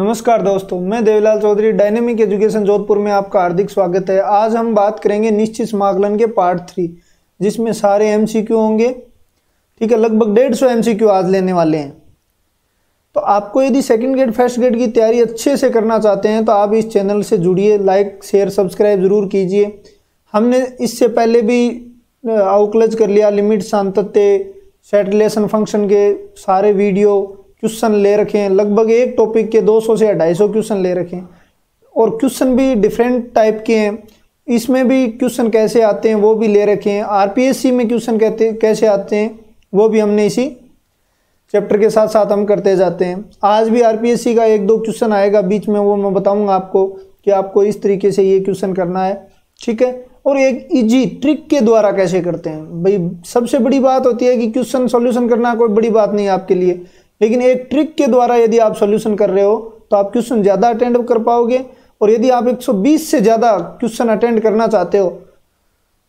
नमस्कार दोस्तों, मैं देवीलाल चौधरी। डायनेमिक एजुकेशन जोधपुर में आपका हार्दिक स्वागत है। आज हम बात करेंगे निश्चित समाकलन के पार्ट 3, जिसमें सारे एमसीक्यू होंगे। ठीक है, लगभग 150 एमसीक्यू आज लेने वाले हैं। तो आपको यदि सेकंड ग्रेड फर्स्ट ग्रेड की तैयारी अच्छे से करना चाहते हैं तो आप इस चैनल से जुड़िए, लाइक शेयर सब्सक्राइब जरूर कीजिए। हमने इससे पहले भी अवकलज कर लिया, लिमिट सातत्य, सेट रिलेशन फंक्शन के सारे वीडियो क्वेश्चन ले रखे हैं। लगभग एक टॉपिक के 200 से 250 क्वेश्चन ले रखे हैं और क्वेश्चन भी डिफरेंट टाइप के हैं। इसमें भी क्वेश्चन कैसे आते हैं वो भी ले रखे हैं। आरपीएससी में क्वेश्चन कैसे आते हैं वो भी हमने इसी चैप्टर के साथ साथ हम करते जाते हैं। आज भी आरपीएससी का 1-2 क्वेश्चन आएगा बीच में, वो मैं बताऊंगा आपको कि आपको इस तरीके से ये क्वेश्चन करना है। ठीक है, और एक इजी ट्रिक के द्वारा कैसे करते हैं। भाई सबसे बड़ी बात होती है कि क्वेश्चन सॉल्यूशन करना कोई बड़ी बात नहीं है आपके लिए, लेकिन एक ट्रिक के द्वारा यदि आप सॉल्यूशन कर रहे हो तो आप क्वेश्चन ज़्यादा अटेंड कर पाओगे। और यदि आप 120 से ज़्यादा क्वेश्चन अटेंड करना चाहते हो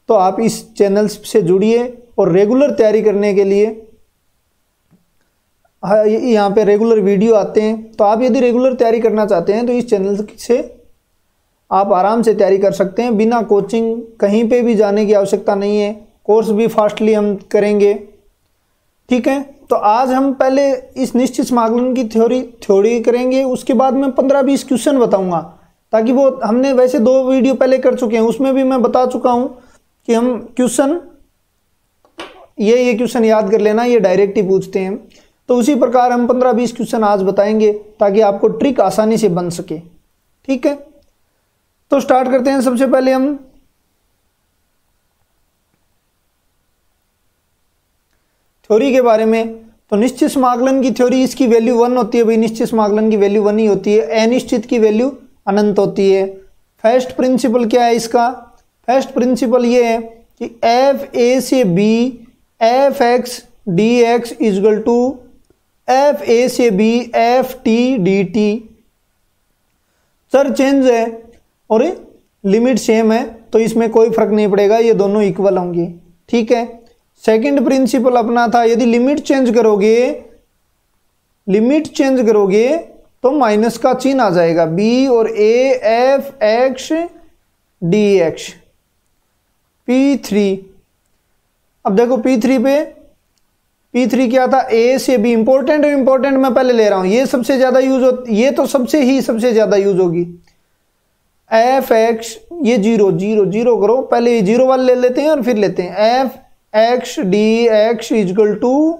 तो आप इस चैनल से जुड़िए। और रेगुलर तैयारी करने के लिए यहाँ पे रेगुलर वीडियो आते हैं, तो आप यदि रेगुलर तैयारी करना चाहते हैं तो इस चैनल से आप आराम से तैयारी कर सकते हैं। बिना कोचिंग कहीं पे भी जाने की आवश्यकता नहीं है। कोर्स भी फास्टली हम करेंगे। ठीक है, तो आज हम पहले इस निश्चित समाकलन की थ्योरी करेंगे, उसके बाद मैं 15-20 क्वेश्चन बताऊंगा, ताकि वो हमने वैसे 2 वीडियो पहले कर चुके हैं, उसमें भी मैं बता चुका हूं कि हम क्वेश्चन ये क्वेश्चन याद कर लेना, ये डायरेक्ट ही पूछते हैं। तो उसी प्रकार हम 15-20 क्वेश्चन आज बताएंगे ताकि आपको ट्रिक आसानी से बन सके। ठीक है, तो स्टार्ट करते हैं। सबसे पहले हम थ्योरी के बारे में। तो निश्चित समाकलन की थ्योरी, इसकी वैल्यू 1 होती है। भाई निश्चित समाकलन की वैल्यू 1 ही होती है। अनिश्चित की वैल्यू अनंत होती है। फर्स्ट प्रिंसिपल क्या है इसका? फर्स्ट प्रिंसिपल ये है कि एफ ए से b f x D x is equal to f a से b f t d t. चर चेंज है और लिमिट सेम है, तो इसमें कोई फर्क नहीं पड़ेगा, ये दोनों इक्वल होंगे। ठीक है, सेकंड प्रिंसिपल अपना था, यदि लिमिट चेंज करोगे तो माइनस का चिन्ह आ जाएगा। बी और A F x D x. P3, अब देखो P3 क्या था? ए से बी। इंपॉर्टेंट मैं पहले ले रहा हूं, ये सबसे ज्यादा यूज होती, ये तो सबसे ज्यादा यूज होगी। एफ एक्स, ये 0 करो, पहले ये 0 वाले ले लेते हैं और फिर लेते हैं F x D X equal to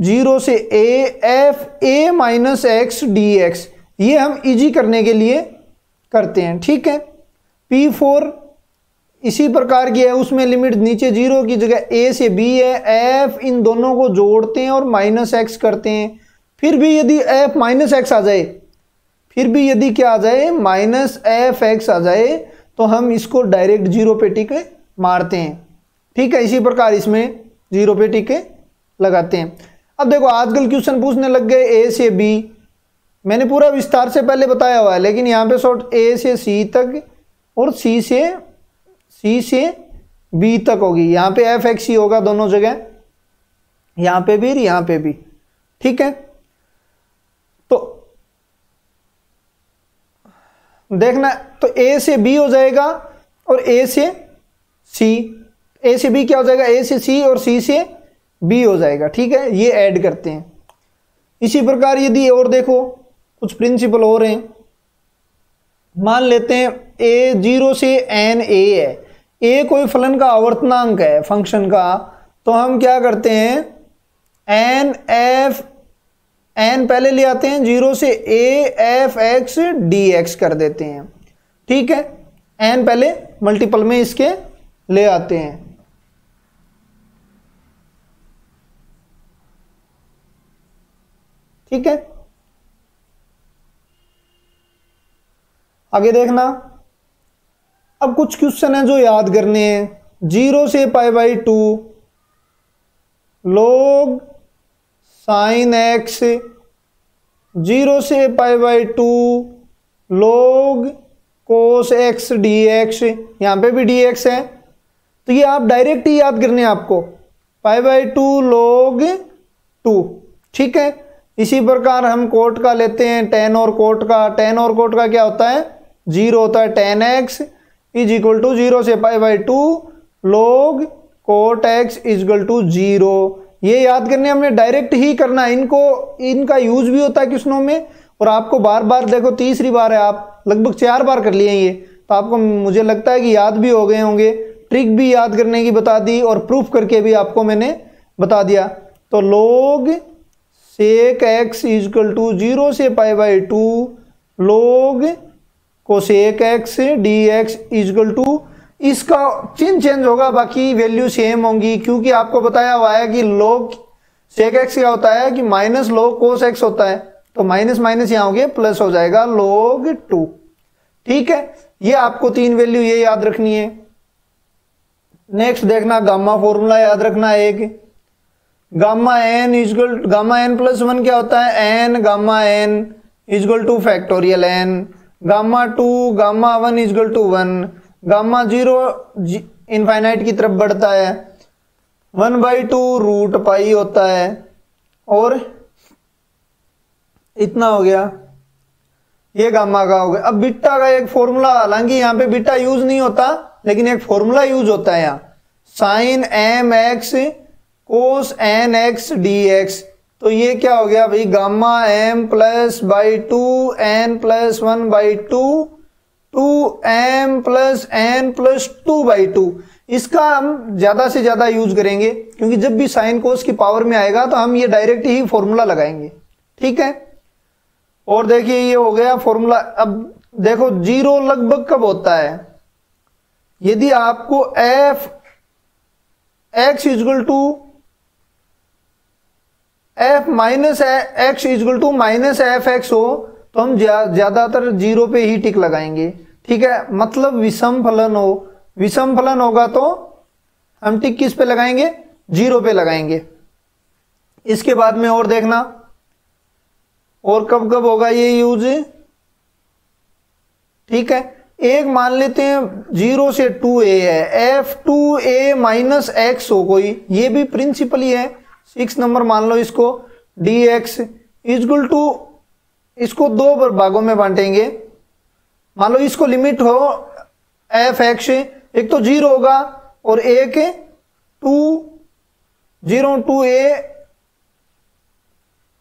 0 से F A minus X D x. ये हम इजी करने के लिए करते हैं। ठीक है, P4 इसी प्रकार की है, उसमें लिमिट नीचे 0 की जगह ए से बी है। एफ इन दोनों को जोड़ते हैं और माइनस एक्स करते हैं। फिर भी यदि एफ माइनस एक्स आ जाए, फिर भी यदि क्या आ जाए, माइनस एफ एक्स आ जाए, तो हम इसको डायरेक्ट 0 पे टिक मारते हैं। ठीक है, इसी प्रकार इसमें 0 पे टिके लगाते हैं। अब देखो आजकल क्वेश्चन पूछने लग गए ए से बी। मैंने पूरा विस्तार से पहले बताया हुआ है, लेकिन यहाँ पे शॉर्ट ए से सी तक और सी से बी तक होगी। यहाँ पे एफ एक्स ही होगा दोनों जगह, यहाँ पे भी यहाँ पे भी। ठीक है, तो देखना, तो ए से बी हो जाएगा और ए से सी। ए से बी क्या हो जाएगा? ए से सी और सी से बी हो जाएगा। ठीक है, ये ऐड करते हैं। इसी प्रकार यदि और देखो कुछ प्रिंसिपल और हैं, मान लेते हैं ए 0 से एन ए है। ए कोई फलन का आवर्तनांक है फंक्शन का, तो हम क्या करते हैं, एन एफ एन पहले ले आते हैं, 0 से A F x D x कर देते हैं। ठीक है, एन पहले मल्टीपल में इसके ले आते हैं। ठीक है, आगे देखना। अब कुछ क्वेश्चन है जो याद करने हैं। 0 से π/2 log sin x, 0 से π/2 log cos x dx। यहां पे भी dx है, तो ये आप डायरेक्ट ही याद करने हैं आपको, π/2 log 2। ठीक है, इसी प्रकार हम कोट का लेते हैं, टेन और कोट का। टेन और कोट का क्या होता है, 0 होता है। Tan X is equal to 0 से pi by 2 log cot X is equal to 0। ये याद करने हमने डायरेक्ट ही करना है इनको, इनका यूज भी होता है क्वेश्चनों में, और आपको बार बार देखो तीसरी बार है, आप लगभग 4 बार कर लिए ये, तो आपको मुझे लगता है कि याद भी हो गए होंगे। ट्रिक भी याद करने की बता दी और प्रूफ करके भी आपको मैंने बता दिया। तो log sec X is equal to 0 से pi by 2 log cosec X D X is equal to, इसका चिन्ह चेंज होगा, बाकी वैल्यू सेम होंगी, क्योंकि आपको बताया हुआ है कि log सेक एक्स क्या होता है कि माइनस log कोस एक्स होता है, तो माइनस माइनस यहाँ हो गया प्लस हो जाएगा log 2। ठीक है, ये आपको 3 वैल्यू ये याद रखनी है। नेक्स्ट देखना, गामा फॉर्मूला याद रखना है एक, gamma N equal, gamma N plus 1 क्या होता है, N gamma N equal to factorial N, gamma 2 gamma 1 equal to 1, gamma 0 infinite की तरफ बढ़ता है, 1/2 रूट पाई होता है, और इतना हो गया, ये गामा का हो गया। अब बीटा का एक फॉर्मूला, हालांकि यहाँ पे बीटा यूज नहीं होता, लेकिन एक फॉर्मूला यूज होता है यहाँ, sine m x cos n x D x. तो ये क्या हो गया भाई, gamma m plus by 2 n plus 1/2 2 m plus n plus 2/2। इसका हम ज्यादा से ज्यादा यूज करेंगे, क्योंकि जब भी साइन कोस की पावर में आएगा तो हम ये डायरेक्ट ही फॉर्मूला लगाएंगे। ठीक है, और देखिए ये हो गया फॉर्मूला। अब देखो 0 लगभग कब होता है, यदि आपको f x is equal to f minus x is equal to minus f x हो, तो हम ज्यादातर 0 पे ही टिक लगाएंगे। ठीक है, मतलब विषम फलन हो, विषम फलन होगा तो हम टिक किस पे लगाएंगे, 0 पे लगाएंगे। इसके बाद में और देखना, और कब कब होगा ये यूज। ठीक है, एक मान लेते हैं 0 से 2a है, f2a माइनस एक्स हो कोई, ये भी प्रिंसिपल ही है, 6 नंबर मान लो इसको, dx इजगुल टू, इसको 2 भागों में बांटेंगे। मान लो इसको लिमिट हो एफ एक्स, एक तो 0 होगा और एक 2a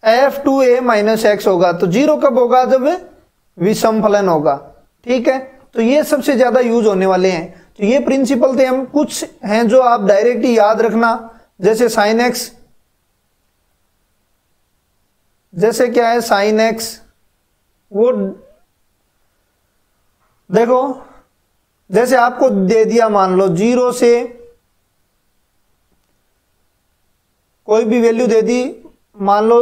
f2a माइनस एक्स होगा। तो 0 कब होगा, जब विषम फलन होगा। ठीक है, तो ये सबसे ज्यादा यूज होने वाले हैं। तो ये प्रिंसिपल थे, हम कुछ हैं जो आप डायरेक्ट ही याद रखना, जैसे साइन एक्स, जैसे क्या है साइन एक्स, वो देखो जैसे आपको दे दिया, मान लो 0 से कोई भी वैल्यू दे दी, मान लो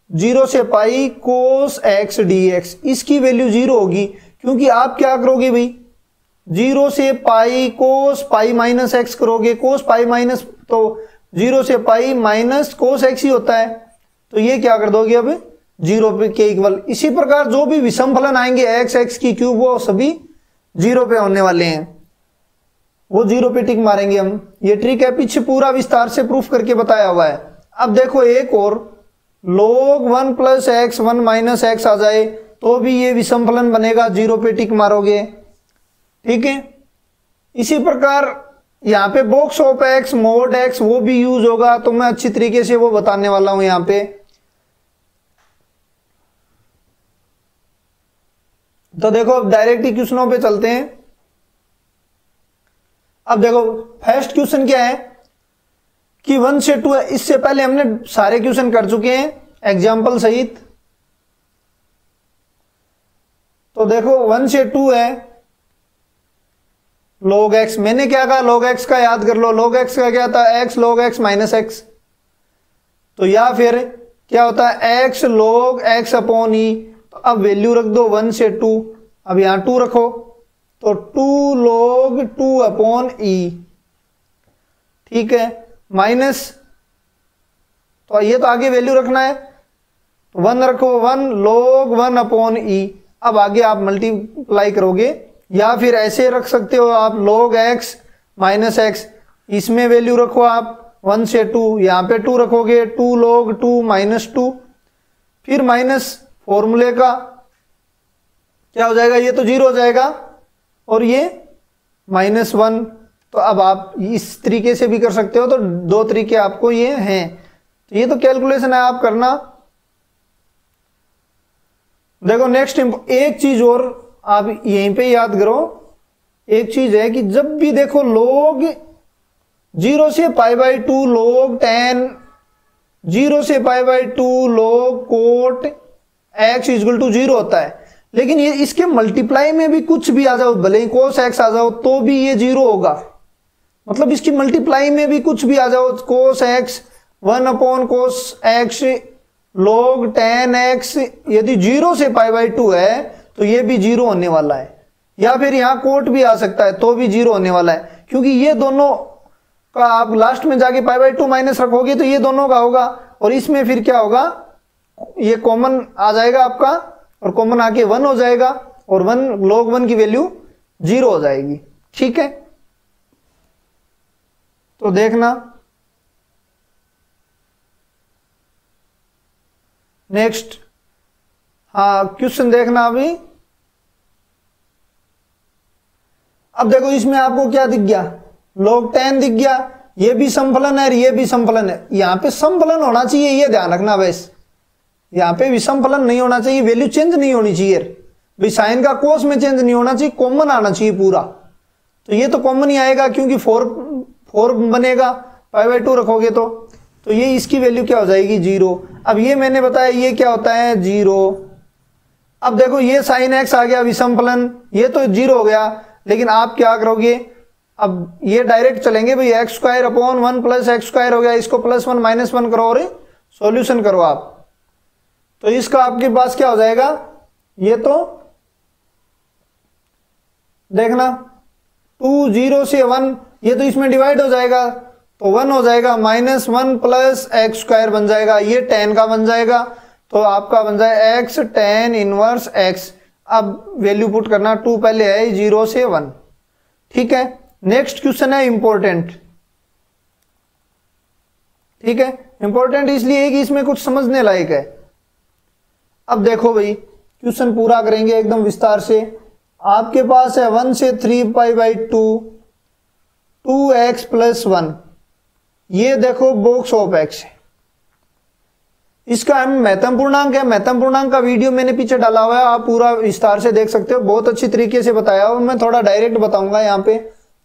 0 से पाई कोस एक्स डी एक्स, इसकी वैल्यू 0 होगी, क्योंकि आप क्या करोगे भाई, 0 से पाई कोस पाई माइनस एक्स करोगे, कोस पाई माइनस, तो 0 से पाई माइनस कोस एक्स ही होता है, तो ये क्या कर दोगे अब 0 पे के इक्वल। इसी प्रकार जो भी विषम फलन आएंगे एक्स एक्स की क्यूब, वो सभी 0 पे होने वाले हैं, वो 0 पे टिक मारेंगे हम। ये ट्रिक है, पीछे पूरा विस्तार से प्रूफ करके बताया हुआ है। अब देखो एक और, log 1 plus x 1 minus x आ जाए तो भी ये विषम फलन बनेगा, 0 पे टिक मारोगे। ठीक है, इसी प्रकार यहाँ पे box of x mode x वो भी यूज होगा, तो मैं अच्छी तरीके से वो बताने वाला हूं यहाँ पे। तो देखो अब डायरेक्ट ही क्वेश्चनों पे चलते हैं। अब देखो फर्स्ट क्वेश्चन क्या है कि 1 से 2 है, इससे पहले हमने सारे क्वेश्चन कर चुके हैं एग्जाम्पल सहित। तो देखो 1 से 2 है, log x, मैंने क्या कहा log x का याद कर लो, log x का क्या था, x log x minus x, तो या फिर क्या होता है x log x अपॉन ई। तो अब वैल्यू रख दो 1 से 2, अब यहां 2 रखो, तो 2 log 2 अपॉन ई। ठीक है, माइनस, तो ये तो आगे वैल्यू रखना है, तो 1 रखो, 1 log 1 अपॉन ई। अब आगे आप मल्टीप्लाई करोगे, या फिर ऐसे रख सकते हो आप log x माइनस एक्स, इसमें वैल्यू रखो आप 1 से 2, यहां पे 2 रखोगे, 2 log 2 माइनस 2, फिर माइनस फॉर्मूले का क्या हो जाएगा, ये तो 0 हो जाएगा और ये -1। तो अब आप इस तरीके से भी कर सकते हो, तो 2 तरीके आपको ये हैं। तो ये तो कैलकुलेशन है, आप करना। देखो नेक्स्ट एक चीज और आप यहीं पे याद करो, एक चीज है कि जब भी देखो log 0 से π/2 log tan 0 से π/2 log cot x = 0 होता है। लेकिन ये इसके मल्टीप्लाई में भी कुछ भी आ जाओ, भले ही cos x आ जाओ तो भी ये 0 होगा। मतलब इसकी मल्टीप्लाई में भी कुछ भी आ जाओ, cos x 1/cos x log tan x यदि 0 से π/2 है तो ये भी 0 होने वाला है। या फिर यहां कोट भी आ सकता है तो भी 0 होने वाला है, क्योंकि ये दोनों का आप लास्ट में जाके π/2 माइनस रखोगे तो ये दोनों का होगा। और इसमें फिर क्या होगा, ये कॉमन आ जाएगा आपका, और कॉमन आके 1 हो जाएगा, और 1 log 1 की वैल्यू 0 हो जाएगी। ठीक है, तो देखना नेक्स्ट। हाँ, क्वेश्चन देखना अभी। अब देखो इसमें आपको क्या दिख गया, log 10 दिख गया। ये भी समफलन है, ये भी समफलन है। यहां पे समफलन होना चाहिए, ये ध्यान रखना बस। यहां पे विषमफलन नहीं होना चाहिए, वैल्यू चेंज नहीं होनी चाहिए भाई। साइन का कोस में चेंज नहीं होना चाहिए, कॉमन आना चाहिए पूरा। तो ये तो कॉमन ही आएगा, क्योंकि 4 बनेगा, π/2 रखोगे तो ये इसकी वैल्यू क्या हो जाएगी, 0। अब ये मैंने बताया ये क्या होता है, 0। अब देखो ये sin x आ गया विषमफलन, ये तो 0 हो गया। लेकिन आप क्या करोगे, अब ये डायरेक्ट चलेंगे भाई, x² / 1 + x² हो गया, इसको +1 -1 करो और सॉल्यूशन करो आप। तो इसका आपके पास क्या हो जाएगा, ये तो देखना 2 0 से 1, ये तो इसमें डिवाइड हो जाएगा तो 1 हो जाएगा, -1 + x² बन जाएगा, ये tan का बन जाएगा। तो आपका बन जाए x tan 1 x। अब वैल्यू पुट करना, 2 पहले है 0 से 1। ठीक है, नेक्स्ट क्वेश्चन है इंपॉर्टेंट। ठीक है, इंपॉर्टेंट इसलिए है कि इसमें कुछ समझने लायक है। अब देखो भाई, क्वेश्चन पूरा करेंगे एकदम विस्तार से। आपके पास है 1 से 3 π/2 2x + 1। ये देखो बॉक्स ऑफ x है, इसका हम महत्तम पूर्णांक है। महत्तम पूर्णांक का वीडियो मैंने पीछे डाला हुआ है, आप पूरा विस्तार से देख सकते हो, बहुत अच्छी तरीके से बताया हुआ। मैं थोड़ा डायरेक्ट बताऊंगा। यहाँ पे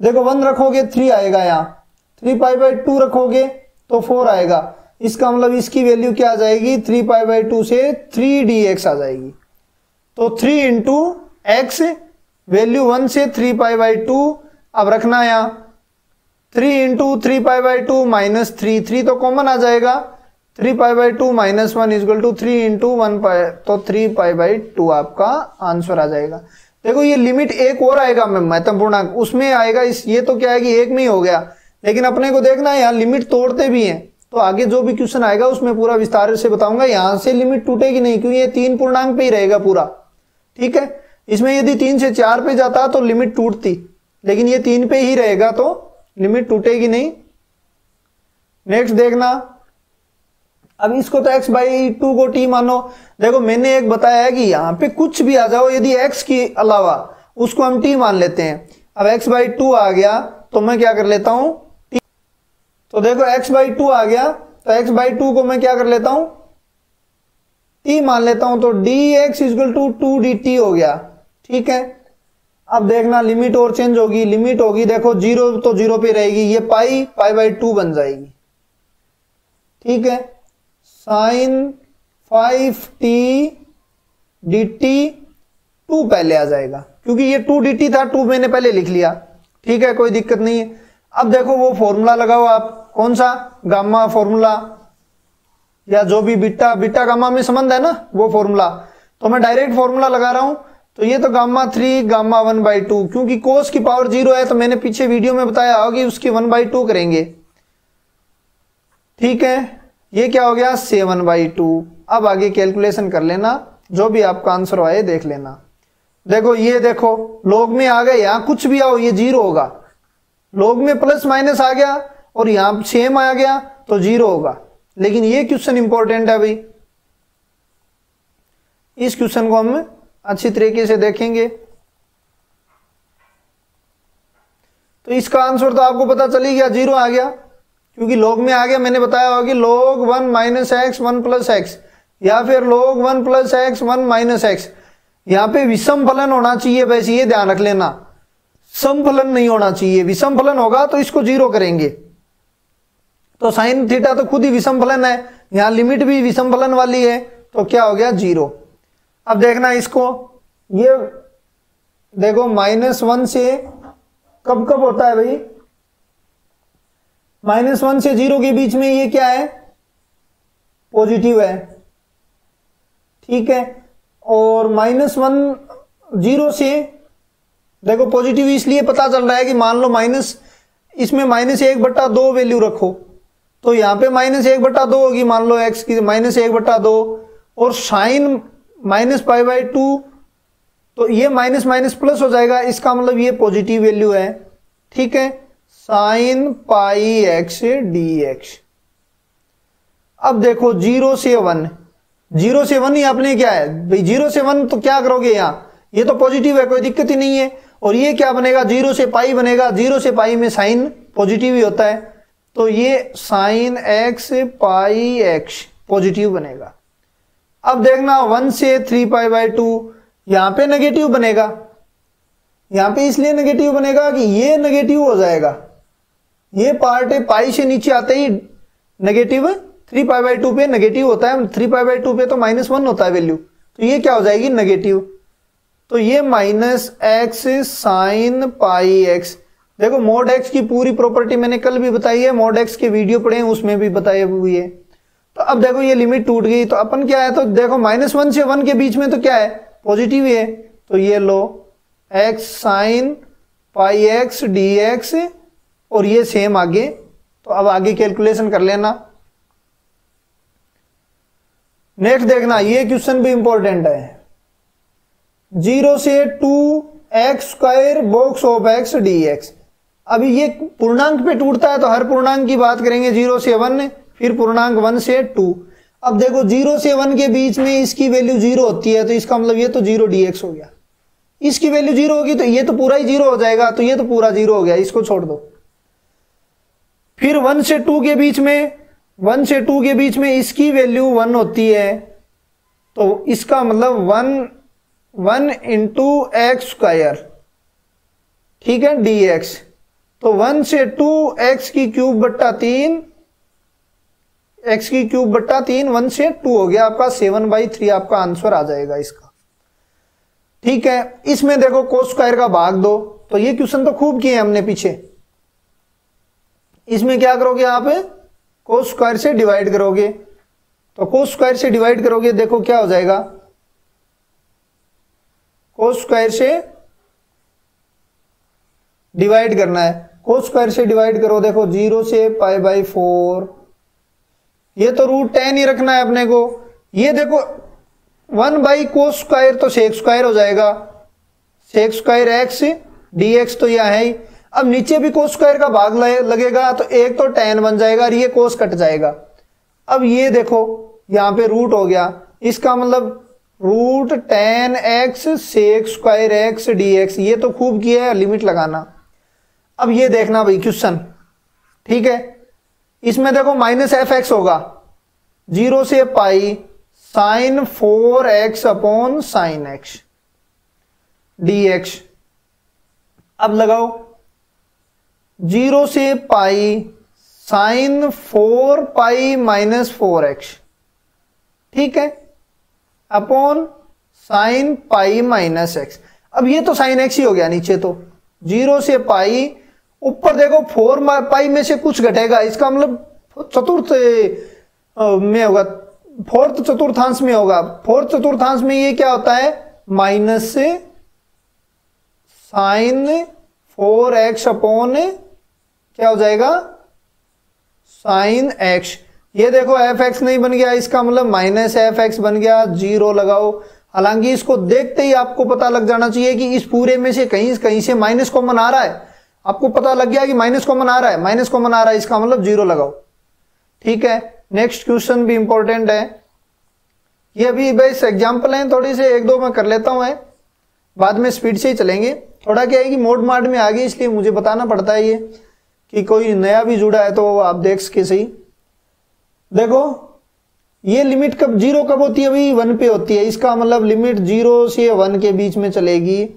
देखो 1 रखोगे 3 आएगा, यहाँ 3 π/2 रखोगे तो 4 आएगा। इसका मतलब इसकी वैल्यू क्या आ जाएगी, 3 π/2 से 3dx आ जाएगी। तो 3 × x, वैल्यू 1 से 3 π/2। अब रखना यहाँ 3 × 3 π/2 -3, 3 तो कॉमन आ जाएगा, 3 π/2 - 1 = 3 × 1 π, तो 3 π/2 आपका आंसर आ जाएगा। देखो ये लिमिट एक और आएगा महत्तम पूर्णांक, उसमें आएगा। ये तो क्या है कि एक में ही हो गया, लेकिन अपने को देखना है यहाँ लिमिट तोड़ते भी हैं। तो आगे जो भी क्वेश्चन आएगा उसमें पूरा विस्तार से बताऊंगा। यहां से लिमिट टूटेगी नहीं, क्योंकि ये 3 पूर्णांक पे ही रहेगा पूरा। ठीक है, इसमें यदि 3 से 4 पे जाता तो लिमिट टूटती, लेकिन ये 3 पे ही रहेगा तो लिमिट टूटेगी नहीं। नेक्स्ट देखना, अब इसको तो x/2 को t मानो। देखो मैंने एक बताया है कि यहाँ पे कुछ भी आ जाओ, यदि x के अलावा उसको हम t मान लेते हैं। अब x/2 आ गया तो मैं क्या कर लेता हूं, t। तो देखो x/2 आ गया तो x/2 को मैं क्या कर लेता हूं, t मान लेता हूं। तो dx = 2 dt हो गया। ठीक है, अब देखना लिमिट और चेंज होगी, लिमिट होगी देखो 0 तो 0 पे रहेगी, ये π/2 बन जाएगी। ठीक है, sin 5t dt 2 पहले आ जाएगा, क्योंकि ये 2 dt था, 2 मैंने पहले लिख लिया। ठीक है, कोई दिक्कत नहीं है। अब देखो वो फॉर्मूला लगाओ आप, कौन सा, गामा फॉर्मूला, या जो भी बीटा गामा में संबंध है ना वो फॉर्मूला। तो मैं डायरेक्ट फॉर्मूला लगा रहा हूं। तो ये तो γ3 γ1/2, क्योंकि कोस की पावर 0 है तो मैंने पीछे वीडियो में बताया होगा कि उसकी 1/2 करेंगे। ठीक है, ये क्या हो गया 7/2। अब आगे कैलकुलेशन कर लेना, जो भी आपका आंसर आए देख लेना। देखो ये देखो लॉग में आ गए, यहां कुछ भी आओ ये 0 होगा। लॉग में प्लस माइनस आ गया और यहां सेम आ गया तो 0 होगा। लेकिन ये क्वेश्चन इंपॉर्टेंट है भाई, इस क्वेश्चन को हम अच्छी तरीके से देखेंगे। तो इसका आंसर तो आपको पता चल ही गया, 0 आ गया, क्योंकि लॉग में आ गया। मैंने बताया होगा कि log 1 minus x 1 plus x, या फिर log 1 plus x 1 minus x. यहाँ पे विषम फलन होना चाहिए, वैसे ये ध्यान रख लेना, समफलन नहीं होना चाहिए। विषम फलन होगा तो इसको 0 करेंगे। तो साइन थीटा तो खुद ही विषम फलन है, यहाँ लिमिट भी विषम फलन वाली है, तो क्या हो गया 0। अब देखना इसको, ये देखो -1 से कब कब होता है भाई, -1 से 0 के बीच में ये क्या है, पॉजिटिव है, ठीक है। और -1 0 से देखो पॉजिटिव इसलिए पता चल रहा है कि मान लो इसमें -1/2 वैल्यू रखो, तो यहाँ पे -1/2 होगी, मान लो x की -1/2, और साइन -π/2, तो ये माइनस माइनस प्लस हो जाएगा, इसका मतलब ये पॉजिटिव वैल्यू है, ठीक है। Sine πx dx। अब देखो 0 से 1, 0 से 1 ही आपने क्या है भाई, 0 से 1 तो क्या करोगे, यहाँ ये तो पॉजिटिव है, कोई दिक्कत ही नहीं है। और ये क्या बनेगा, 0 से पाई बनेगा, 0 से पाई में साइन पॉजिटिव ही होता है, तो ये साइन x πx पॉजिटिव बनेगा। अब देखना 1 से 3π/2, यहां पे नेगेटिव बनेगा, यहां पे इसलिए नेगेटिव बनेगा कि ये नेगेटिव हो जाएगा, ये पार्ट है पाई से नीचे आते ही नेगेटिव 3π/2 पे नेगेटिव होता है, 3π/2 पे तो -1 होता है वैल्यू, तो ये क्या हो जाएगी नेगेटिव। तो ये -x साइन πx, देखो मोड x की पूरी प्रॉपर्टी मैंने कल भी बताई है, मोड x के वीडियो पढ़े हैं उसमें भी बताई हुई है। तो अब देखो ये लिमिट टूट गई, तो अपन क्या है, तो देखो -1 से 1 के बीच में तो क्या है, पॉजिटिव है, तो ये लो x साइन πx dx, और ये सेम आगे, तो अब आगे कैलकुलेशन कर लेना। नेक्स्ट देखना, ये क्वेश्चन भी इंपॉर्टेंट है, 0 से 2x² box of x dx। अभी ये पूर्णांक पे टूटता है, तो हर पूर्णांक की बात करेंगे, 0 से 1, फिर पूर्णांक 1 से 2। अब देखो 0 से 1 के बीच में इसकी वैल्यू 0 होती है, तो इसका मतलब ये तो 0 dx हो गया, इसकी वैल्यू 0 होगी तो ये तो पूरा ही 0 हो जाएगा, तो ये तो पूरा 0 हो गया, इसको छोड़ दो। फिर 1 से 2 के बीच में, 1 से 2 के बीच में इसकी वैल्यू 1 होती है, तो इसका मतलब 1 इंटू x², ठीक है, dx। तो 1 से 2 x³ 3 1 से 2 हो गया आपका 7/3, आपका आंसर आ जाएगा इसका, ठीक है। इसमें देखो cos² का भाग दो, तो ये क्वेश्चन तो खूब किए हमने पीछे। इसमें क्या करोगे आप, cos² से डिवाइड करोगे, तो cos² से डिवाइड करोगे, देखो क्या हो जाएगा, cos² से डिवाइड करना है, cos² से डिवाइड करो, देखो 0 से π/4, ये तो √10 ही रखना है अपने को। ये देखो 1/cos² तो sec² हो जाएगा, sec² x dx, तो यह है ही। अब नीचे भी cos² का भाग लगेगा, तो एक तो tan बन जाएगा और ये cos कट जाएगा। अब ये देखो यहां पे रूट हो गया, इसका मतलब √10 x sec² x dx, ये तो खूब किया है, लिमिट लगाना। अब ये देखना भाई क्वेश्चन, ठीक है, इसमें देखो -fx होगा, 0 से pi sine 4x upon sine x dx। अब लगाओ 0 से पाई साइन 4π - 4x, ठीक है, अपॉन साइन π - x। अब ये तो साइन x ही हो गया नीचे, तो 0 से पाई, ऊपर देखो 4π में से कुछ घटेगा, इसका मतलब चतुर्थ में होगा, फोर्थ चतुर्थांश में होगा। फोर्थ चतुर्थांश में ये क्या होता है, माइनस से साइन 4x अपॉन क्या हो जाएगा, साइन x। ये देखो fx नहीं बन गया, इसका मतलब -fx बन गया, 0 लगाओ। हालांकि इसको देखते ही आपको पता लग जाना चाहिए कि इस पूरे में से कहीं से माइनस कॉमन आ रहा है, आपको पता लग गया कि माइनस कॉमन आ रहा है, माइनस कॉमन आ रहा है, इसका मतलब 0 लगाओ, ठीक है। नेक्स्ट क्वेश्चन भी इंपॉर्टेंट है, ये अभी बेस एग्जाम्पल हैं, थोड़ी से एक दो मैं कर लेता हूँ, बाद में स्पीड से ही चलेंगे। थोड़ा क्या है कि मोड मार्ड में आ गई, इसलिए मुझे बताना पड़ता है ये कि कोई नया भी जुड़ा है तो आप देख सके सही। देखो ये लिमिट कब जीरो कब होती है भाई, 1 पे होती है। इसका मतलब लिमिट 0 से 1 के बीच में चलेगी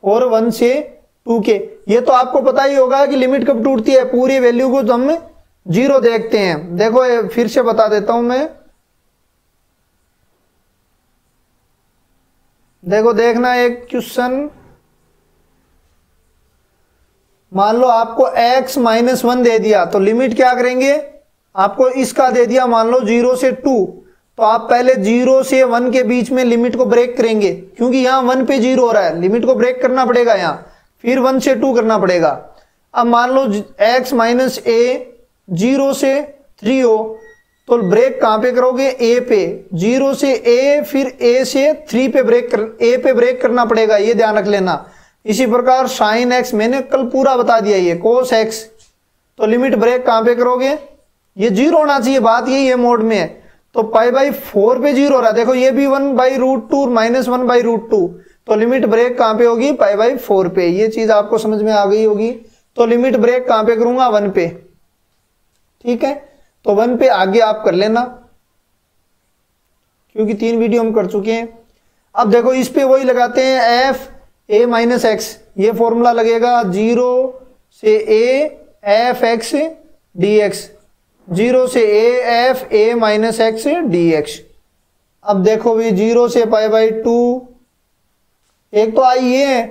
और 1 से 2 के। ये तो आपको पता ही होगा कि लिमिट कब टूटती है, पूरी वैल्यू को हम 0 देखते हैं। देखो फिर से बता देता हूं मैं, देखो देखना एक क्वेश्चन, मान लो आपको x -1 दे दिया तो लिमिट क्या करेंगे, आपको इसका दे दिया मान लो 0 से 2, तो आप पहले 0 से 1 के बीच में लिमिट को ब्रेक करेंगे, क्योंकि यहां 1 पे 0 हो रहा है, लिमिट को ब्रेक करना पड़ेगा यहां, फिर 1 से 2 करना पड़ेगा। अब मान लो x - a 0 से 3 हो, तो ब्रेक कहां पे करोगे, a पे, 0 से a फिर a से 3 पे a पे ब्रेक करना पड़ेगा, ये ध्यान रख लेना। इसी प्रकार sin x मैंने कल पूरा बता दिया, ये cos x, तो लिमिट ब्रेक कहां पे करोगे, ये 0 होना चाहिए, बात यही है मोड में है। तो π/4 पे 0 हो रहा है, देखो ये भी 1/√2 -1/√2, तो लिमिट ब्रेक कहां पे होगी, π/4 पे। ये चीज आपको समझ में आ गई होगी। तो लिमिट ब्रेक कहां पे करूंगा, 1 पे, ठीक है। तो 1 पे आगे आप कर लेना, क्योंकि 3 वीडियो हम कर चुके हैं। अब देखो इस पे वही लगाते हैं f a - x, ये फॉर्मूला लगेगा 0 से a f x dx, 0 से a f a - x dx। अब देखो भी 0 से π/2, एक तो आई ये है,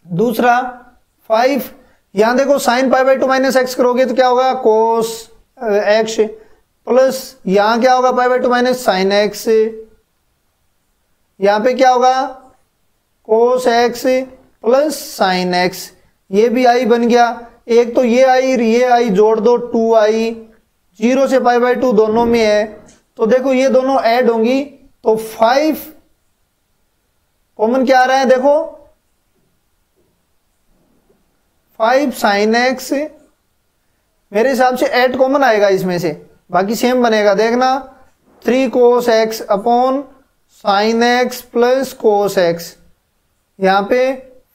दूसरा 5, यहां देखो sin π/2 - x करोगे तो क्या होगा, cos x, प्लस यहां क्या होगा π/2 - sin x, यहां पे क्या होगा cos x plus sin x, ये भी आई बन गया। एक तो ये आई जोड़ दो 2i, 0 से π/2 दोनों में है, तो देखो ये दोनों ऐड होंगी तो 5 कॉमन क्या आ रहा है, देखो 5 sin x, मेरे हिसाब से 8 कॉमन आएगा इसमें से, बाकी सेम बनेगा, देखना 3 cos x upon sin x plus cos x, यहां पे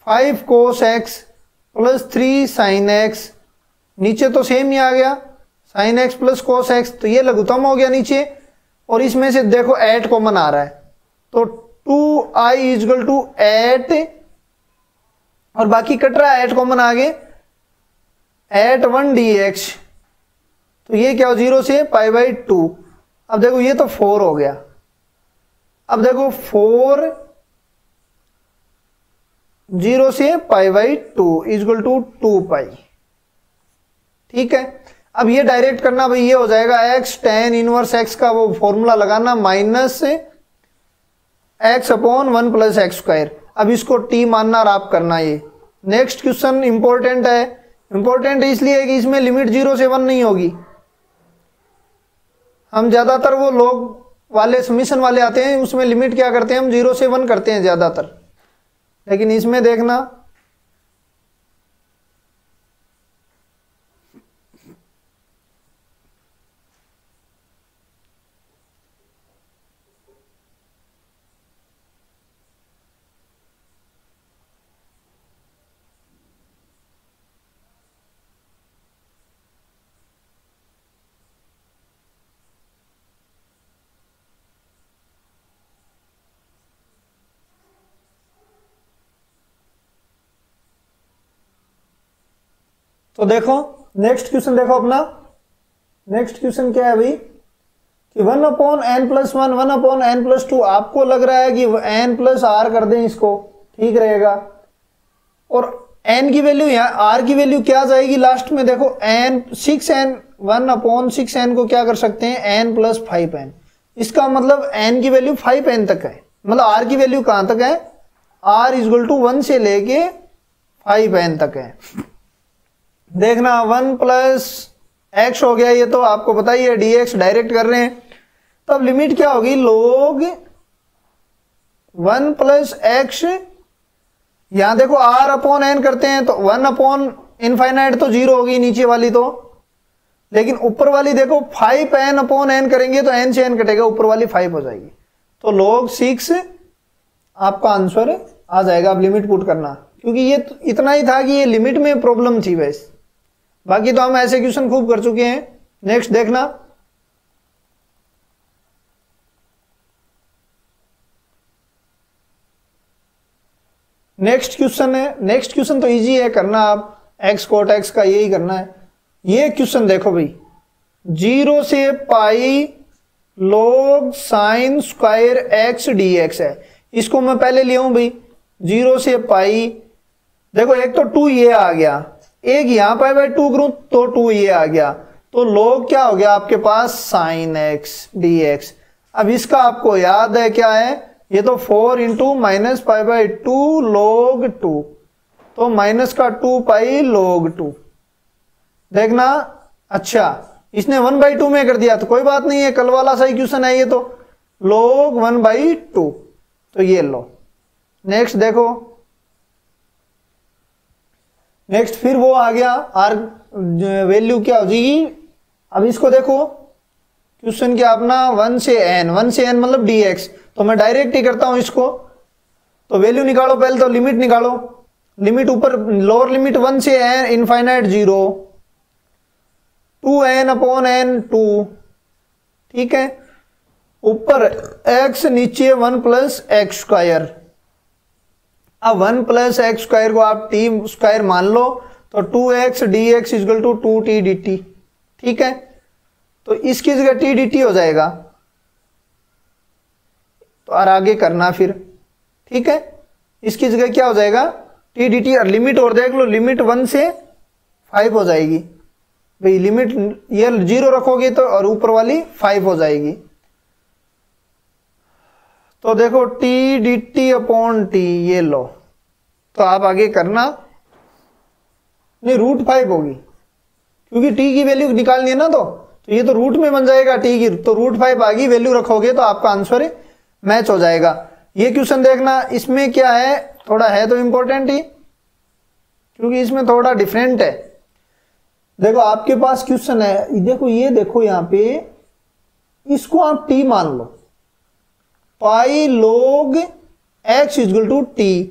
5 cos x plus 3 sin x, नीचे तो सेम ही आ गया sin x plus cos x, तो ये लघुत्तम हो गया नीचे, और इसमें से देखो 8 कॉमन आ रहा है, तो 2i = 8, और बाकी कट रहा है, 8 कॉमन आ गए, 8 1 dx, तो ये क्या हो, 0 से π/2। अब देखो ये तो 4 हो गया, अब देखो 4 0 से π/2 = 2π, ठीक है। अब ये डायरेक्ट करना भाई, ये हो जाएगा x tan इनवर्स x का वो फॉर्मूला लगाना minus x upon 1 plus x²। अब इसको t मानना और आप करना। ये नेक्स्ट क्वेश्चन इंपॉर्टेंट है, इंपॉर्टेंट इसलिए कि इसमें लिमिट 0 से 1 नहीं होगी। हम ज्यादातर वो लोग वाले समीशन वाले आते हैं, उसमें लिमिट क्या करते हैं, हम 0 से 1 करते हैं ज्यादातर, लेकिन इसमें देखना तो देखो नेक्स्ट क्वेश्चन देखो अपना, नेक्स्ट क्वेश्चन क्या है भाई कि 1/n+1 1/n+2, आपको लग रहा है कि n प्लस r कर दें इसको, ठीक रहेगा। और n की वैल्यू यहाँ, r की वैल्यू क्या जाएगी लास्ट में, देखो n 6n 1/6n को क्या कर सकते हैं, n + 5n, इसका मतलब n की वैल्यू 5n तक है, मतलब r की वैल्यू कहां तक है, r = 1 से लेके 5n तक है। देखना 1 + x हो गया, ये तो आपको पता ही है, dx डायरेक्ट कर रहे हैं, तब लिमिट क्या होगी, log 1 + x, यहां देखो r/n करते हैं तो 1/∞ तो 0 होगी नीचे वाली, तो लेकिन ऊपर वाली देखो 5n/n करेंगे तो n से n कटेगा, ऊपर वाली 5 हो जाएगी, तो log 6 आपका आंसर आ जाएगा। अब लिमिट पुट करना, क्योंकि ये इतना ही था कि ये लिमिट में प्रॉब्लम थी वैसे, बाकी तो हम ऐसे क्वेश्चन खूब कर चुके हैं। नेक्स्ट देखना, नेक्स्ट क्वेश्चन है। नेक्स्ट क्वेश्चन तो इजी है करना, आप x कोट x का यही करना है। ये क्वेश्चन देखो भाई, 0 से पाई log sin square x dx है। इसको मैं पहले लिया हूं भाई, 0 से पाई, देखो एक तो 2 ये आ गया, एक यहां पाई बाय 2 करूं तो 2 ये आ गया, तो log क्या हो गया आपके पास sin x dx। अब इसका आपको याद है क्या है, ये तो 4 into minus pi by 2 log 2, तो माइनस का 2 पाई log 2। देखना, अच्छा इसने 1/2 में कर दिया तो कोई बात नहीं है, कल वाला सही क्वेश्चन है ये तो, log 1/2, तो ये लो। नेक्स्ट देखो, नेक्स्ट फिर वो आ गया आर वैल्यू क्या हो जाएगी। अब इसको देखो, क्वेश्चन क्या अपना 1 से n मतलब dx, तो मैं डायरेक्ट ही करता हूं इसको, तो वैल्यू निकालो पहले, तो लिमिट निकालो, लिमिट ऊपर लोअर लिमिट 1 से n इनफाइनाइट 0, 2n/n 2, ठीक है, ऊपर x नीचे 1 प्लस एक्स स्क्वायर। अब 1 प्लस एक्स स्क्वायर को आप टी स्क्वायर मान लो, तो 2x dx equal to 2t dt, ठीक है, तो इसकी जगह t dt हो जाएगा, तो और आगे करना फिर, ठीक है, इसकी जगह क्या हो जाएगा t dt, और लिमिट और देख लो, लिमिट 1 से 5 हो जाएगी भाई, लिमिट ये 0 रखोगे तो और ऊपर वाली 5 हो जाएगी, तो देखो t dt/t ये लो, तो आप आगे करना, नहीं √5 होगी, क्योंकि t की वैल्यू निकालनी है ना, तो ये तो रूट में बन जाएगा t की, तो √5 आगे वैल्यू रखोगे तो आपका आंसर मैच हो जाएगा। ये क्वेश्चन देखना, इसमें क्या है, थोड़ा है तो इंपॉर्टेंट ही, क्योंकि इसमें थोड़ा डिफरेंट है। देखो आपके पास क्वेश्चन है, देखो ये देखो यहां पे, इसको आप t मान लो, pi log x equal to t,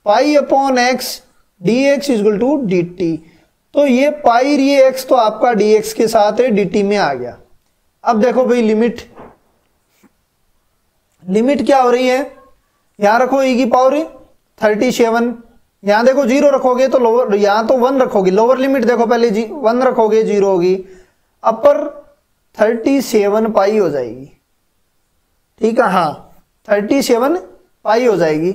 पाई/x dx इक्वल टू dt, तो ये पाई ये x तो आपका dx के साथ है dt में आ गया। अब देखो भाई लिमिट, लिमिट क्या हो रही है, यहां रखो e की पावर 37, यहां देखो 0 रखोगे तो लोअर, यहां तो 1 रखोगे, लोअर लिमिट देखो पहले 1 रखोगे 0 होगी, अपर 37 पाई हो जाएगी, ठीक है, हाँ 37 पाई हो जाएगी।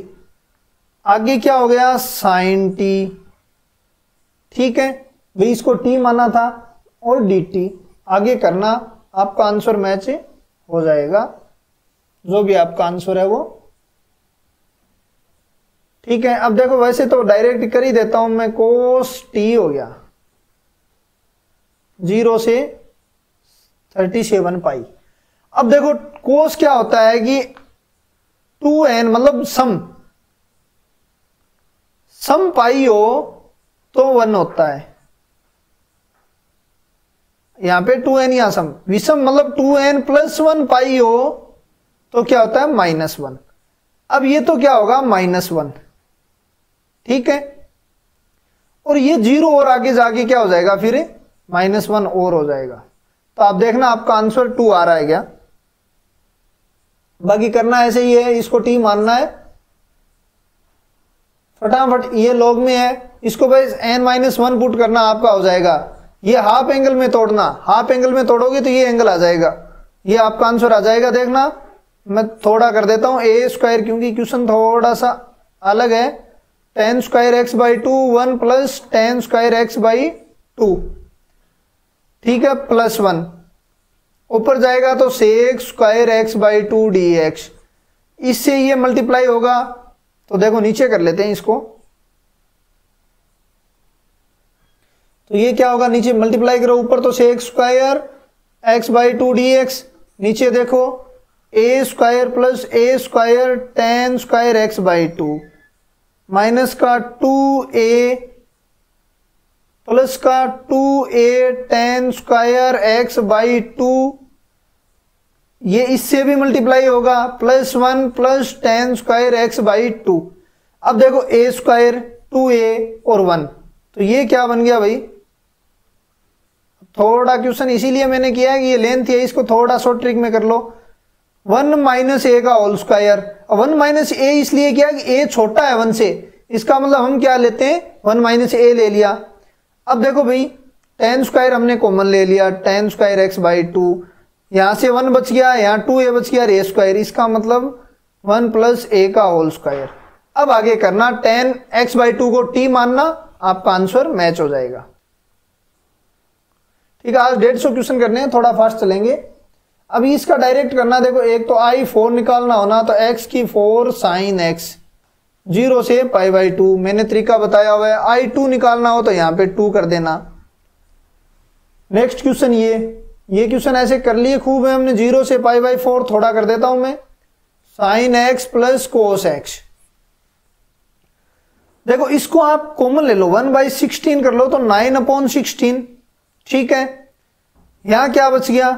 आगे क्या हो गया साइन t, ठीक है भाई, इसको t माना था और dt, आगे करना, आपका आंसर मैच हो जाएगा, जो भी आपका आंसर है वो, ठीक है। अब देखो वैसे तो डायरेक्ट कर ही देता हूं मैं, cos t हो गया 0 से 37 पाई। अब देखो cos क्या होता है कि 2n मतलब सम पाई हो तो 1 होता है, यहां पे 2n या सम, विषम मतलब 2n + 1 पाई हो तो क्या होता है -1। अब ये तो क्या होगा -1, ठीक है, और ये 0 और आगे जाके क्या हो जाएगा फिर -1 और हो जाएगा, तो आप देखना आपका आंसर 2 आ रहा है क्या। बाकी करना ऐसे ही है, इसको t मानना है फटाफट, ये log में है, इसको बस n-1 पुट करना, आपका हो जाएगा। ये हाफ एंगल में तोड़ना, हाफ एंगल में तोड़ोगे तो ये एंगल आ जाएगा, ये आपका आंसर आ जाएगा। देखना मैं थोड़ा कर देता हूं a², क्योंकि क्वेश्चन थोड़ा सा अलग है, tan² x/2 1 + tan² x/2, ठीक है, +1 ऊपर जाएगा तो sec² x/2 dx, इससे ये मल्टीप्लाई होगा, तो देखो नीचे कर लेते हैं इसको, तो ये क्या होगा, नीचे मल्टीप्लाई करो, ऊपर तो sec² x/2 dx, नीचे देखो a² + a² tan² x/2 minus का 2a प्लस का 2a tan square x by 2, ये इससे भी मल्टीप्लाई होगा, plus 1 plus tan square x by 2। अब देखो a स्क्वायर 2a और 1, तो ये क्या बन गया भाई, थोड़ा क्वेश्चन इसीलिए मैंने किया है कि ये लेंथ है, इसको थोड़ा शॉर्ट ट्रिक में कर लो। 1 माइनस ए का होल स्क्वायर, 1 माइनस ए इसलिए किया कि ए छोटा है 1 से, इसका मतलब हम क्या लेते हैं 1 माइनस ए ले लिया। अब देखो भाई tan स्क्वायर हमने कॉमन ले लिया, tan स्क्वायर x बाई 2, यहां से 1 बच गया, यहाँ 2a बच गया, ए स्क्वायर, इसका मतलब 1 प्लस ए का होल स्क्वायर। अब आगे करना, tan x बाई 2 को t मानना, आपका आंसर मैच हो जाएगा। ठीक है, आज 150 क्वेश्चन करने हैं, थोड़ा फास्ट चलेंगे। अभी इसका डायरेक्ट करना, देखो एक तो I4 निकालना होना, तो x की 4 साइन x 0 से पाई बाई 2, मैंने तरीका बताया हुआ है। I2 निकालना हो तो यहाँ पे 2 कर देना। नेक्स्ट क्वेश्चन ये क्वेश्चन ऐसे कर लिए खूब है हमने, 0 से पाई बाई 4, थोड़ा कर देता हूं मैं, sine x plus cos x। देखो इसको आप कॉमन ले लो, 1/16 कर लो तो 9/16, ठीक है। यहां क्या बच गया,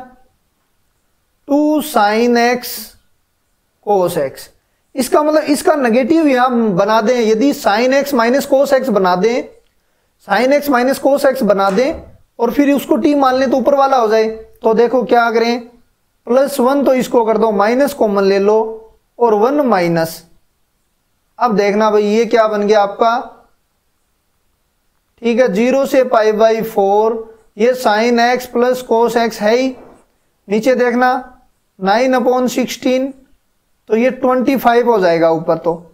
2 साइन x कोस x। इसका मतलब इसका नेगेटिव यहां बना दें, यदि sine x minus cos x बना दें, sine x minus cos x बना दें और फिर उसको t मान लें तो ऊपर वाला हो जाए। तो देखो क्या करें, +1 तो इसको कर दो, माइनस कॉमन ले लो और 1 माइनस। अब देखना भाई ये क्या बन गया आपका, ठीक है, 0 से पाई बाई 4, ये sine x plus cos x है ही, नीचे देखना 9/16, तो ये 25 हो जाएगा ऊपर, तो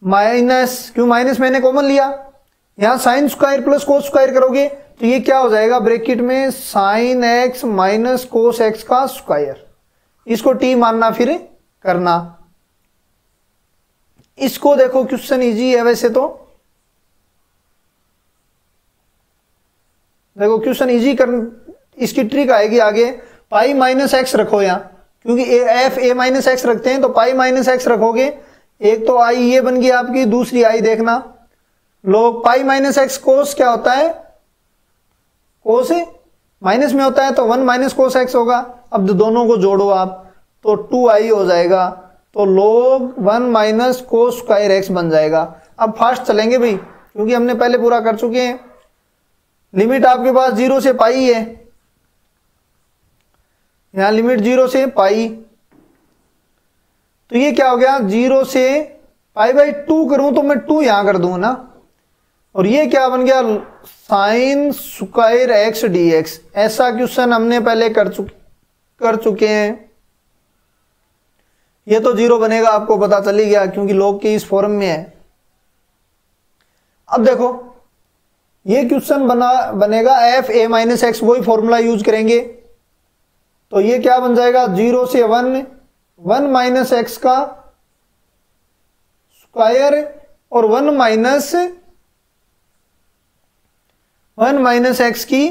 माइनस, क्यों माइनस मैंने कॉमन लिया, यहां sine square plus cos square करोगे तो ये क्या हो जाएगा ब्रैकेट में, sine x minus cos x का स्क्वायर, इसको t मानना फिर करना। इसको देखो क्वेश्चन इजी है वैसे तो, देखो क्वेश्चन इजी कर, इसकी ट्रिक आएगी आगे। पाई माइनस एक्स रखो यहां, क्योंकि एफ ए माइनस एक्स रखते हैं, तो पाई माइनस एक्स रखोगे, एक तो आई ये बन गई आपकी, दूसरी आई देखना लोग, पाई माइनस एक्स कोस क्या होता है, कोस माइनस में होता है, तो 1 माइनस कोस एक्स होगा। अब दोनों को जोड़ो आप तो 2i हो जाएगा, तो लोग 1 माइनस कोस स्क्वायर एक्स बन जाएगा। अब फास्ट चलेंगे भाई, क्योंकि हमने पहले पूरा कर चुके हैं। लिमिट आपके पास 0 से पाई है, यहां लिमिट 0 से पाई, तो ये क्या हो गया, 0 से पाई बाई 2 करूं तो मैं 2 यहां कर दूं ना, और ये क्या बन गया, sine square x D x. ऐसा क्वेश्चन हमने पहले कर चुके हैं। ये तो 0 बनेगा, आपको पता चल ही गया, क्योंकि लॉग की इस फॉर्म में है। अब देखो ये क्वेश्चन बनेगा एफ ए माइनस एक्स, वही फॉर्मूला यूज करेंगे, तो ये क्या बन जाएगा, 0 से 1 माइनस एक्स का स्क्वायर और 1 माइनस एक्स की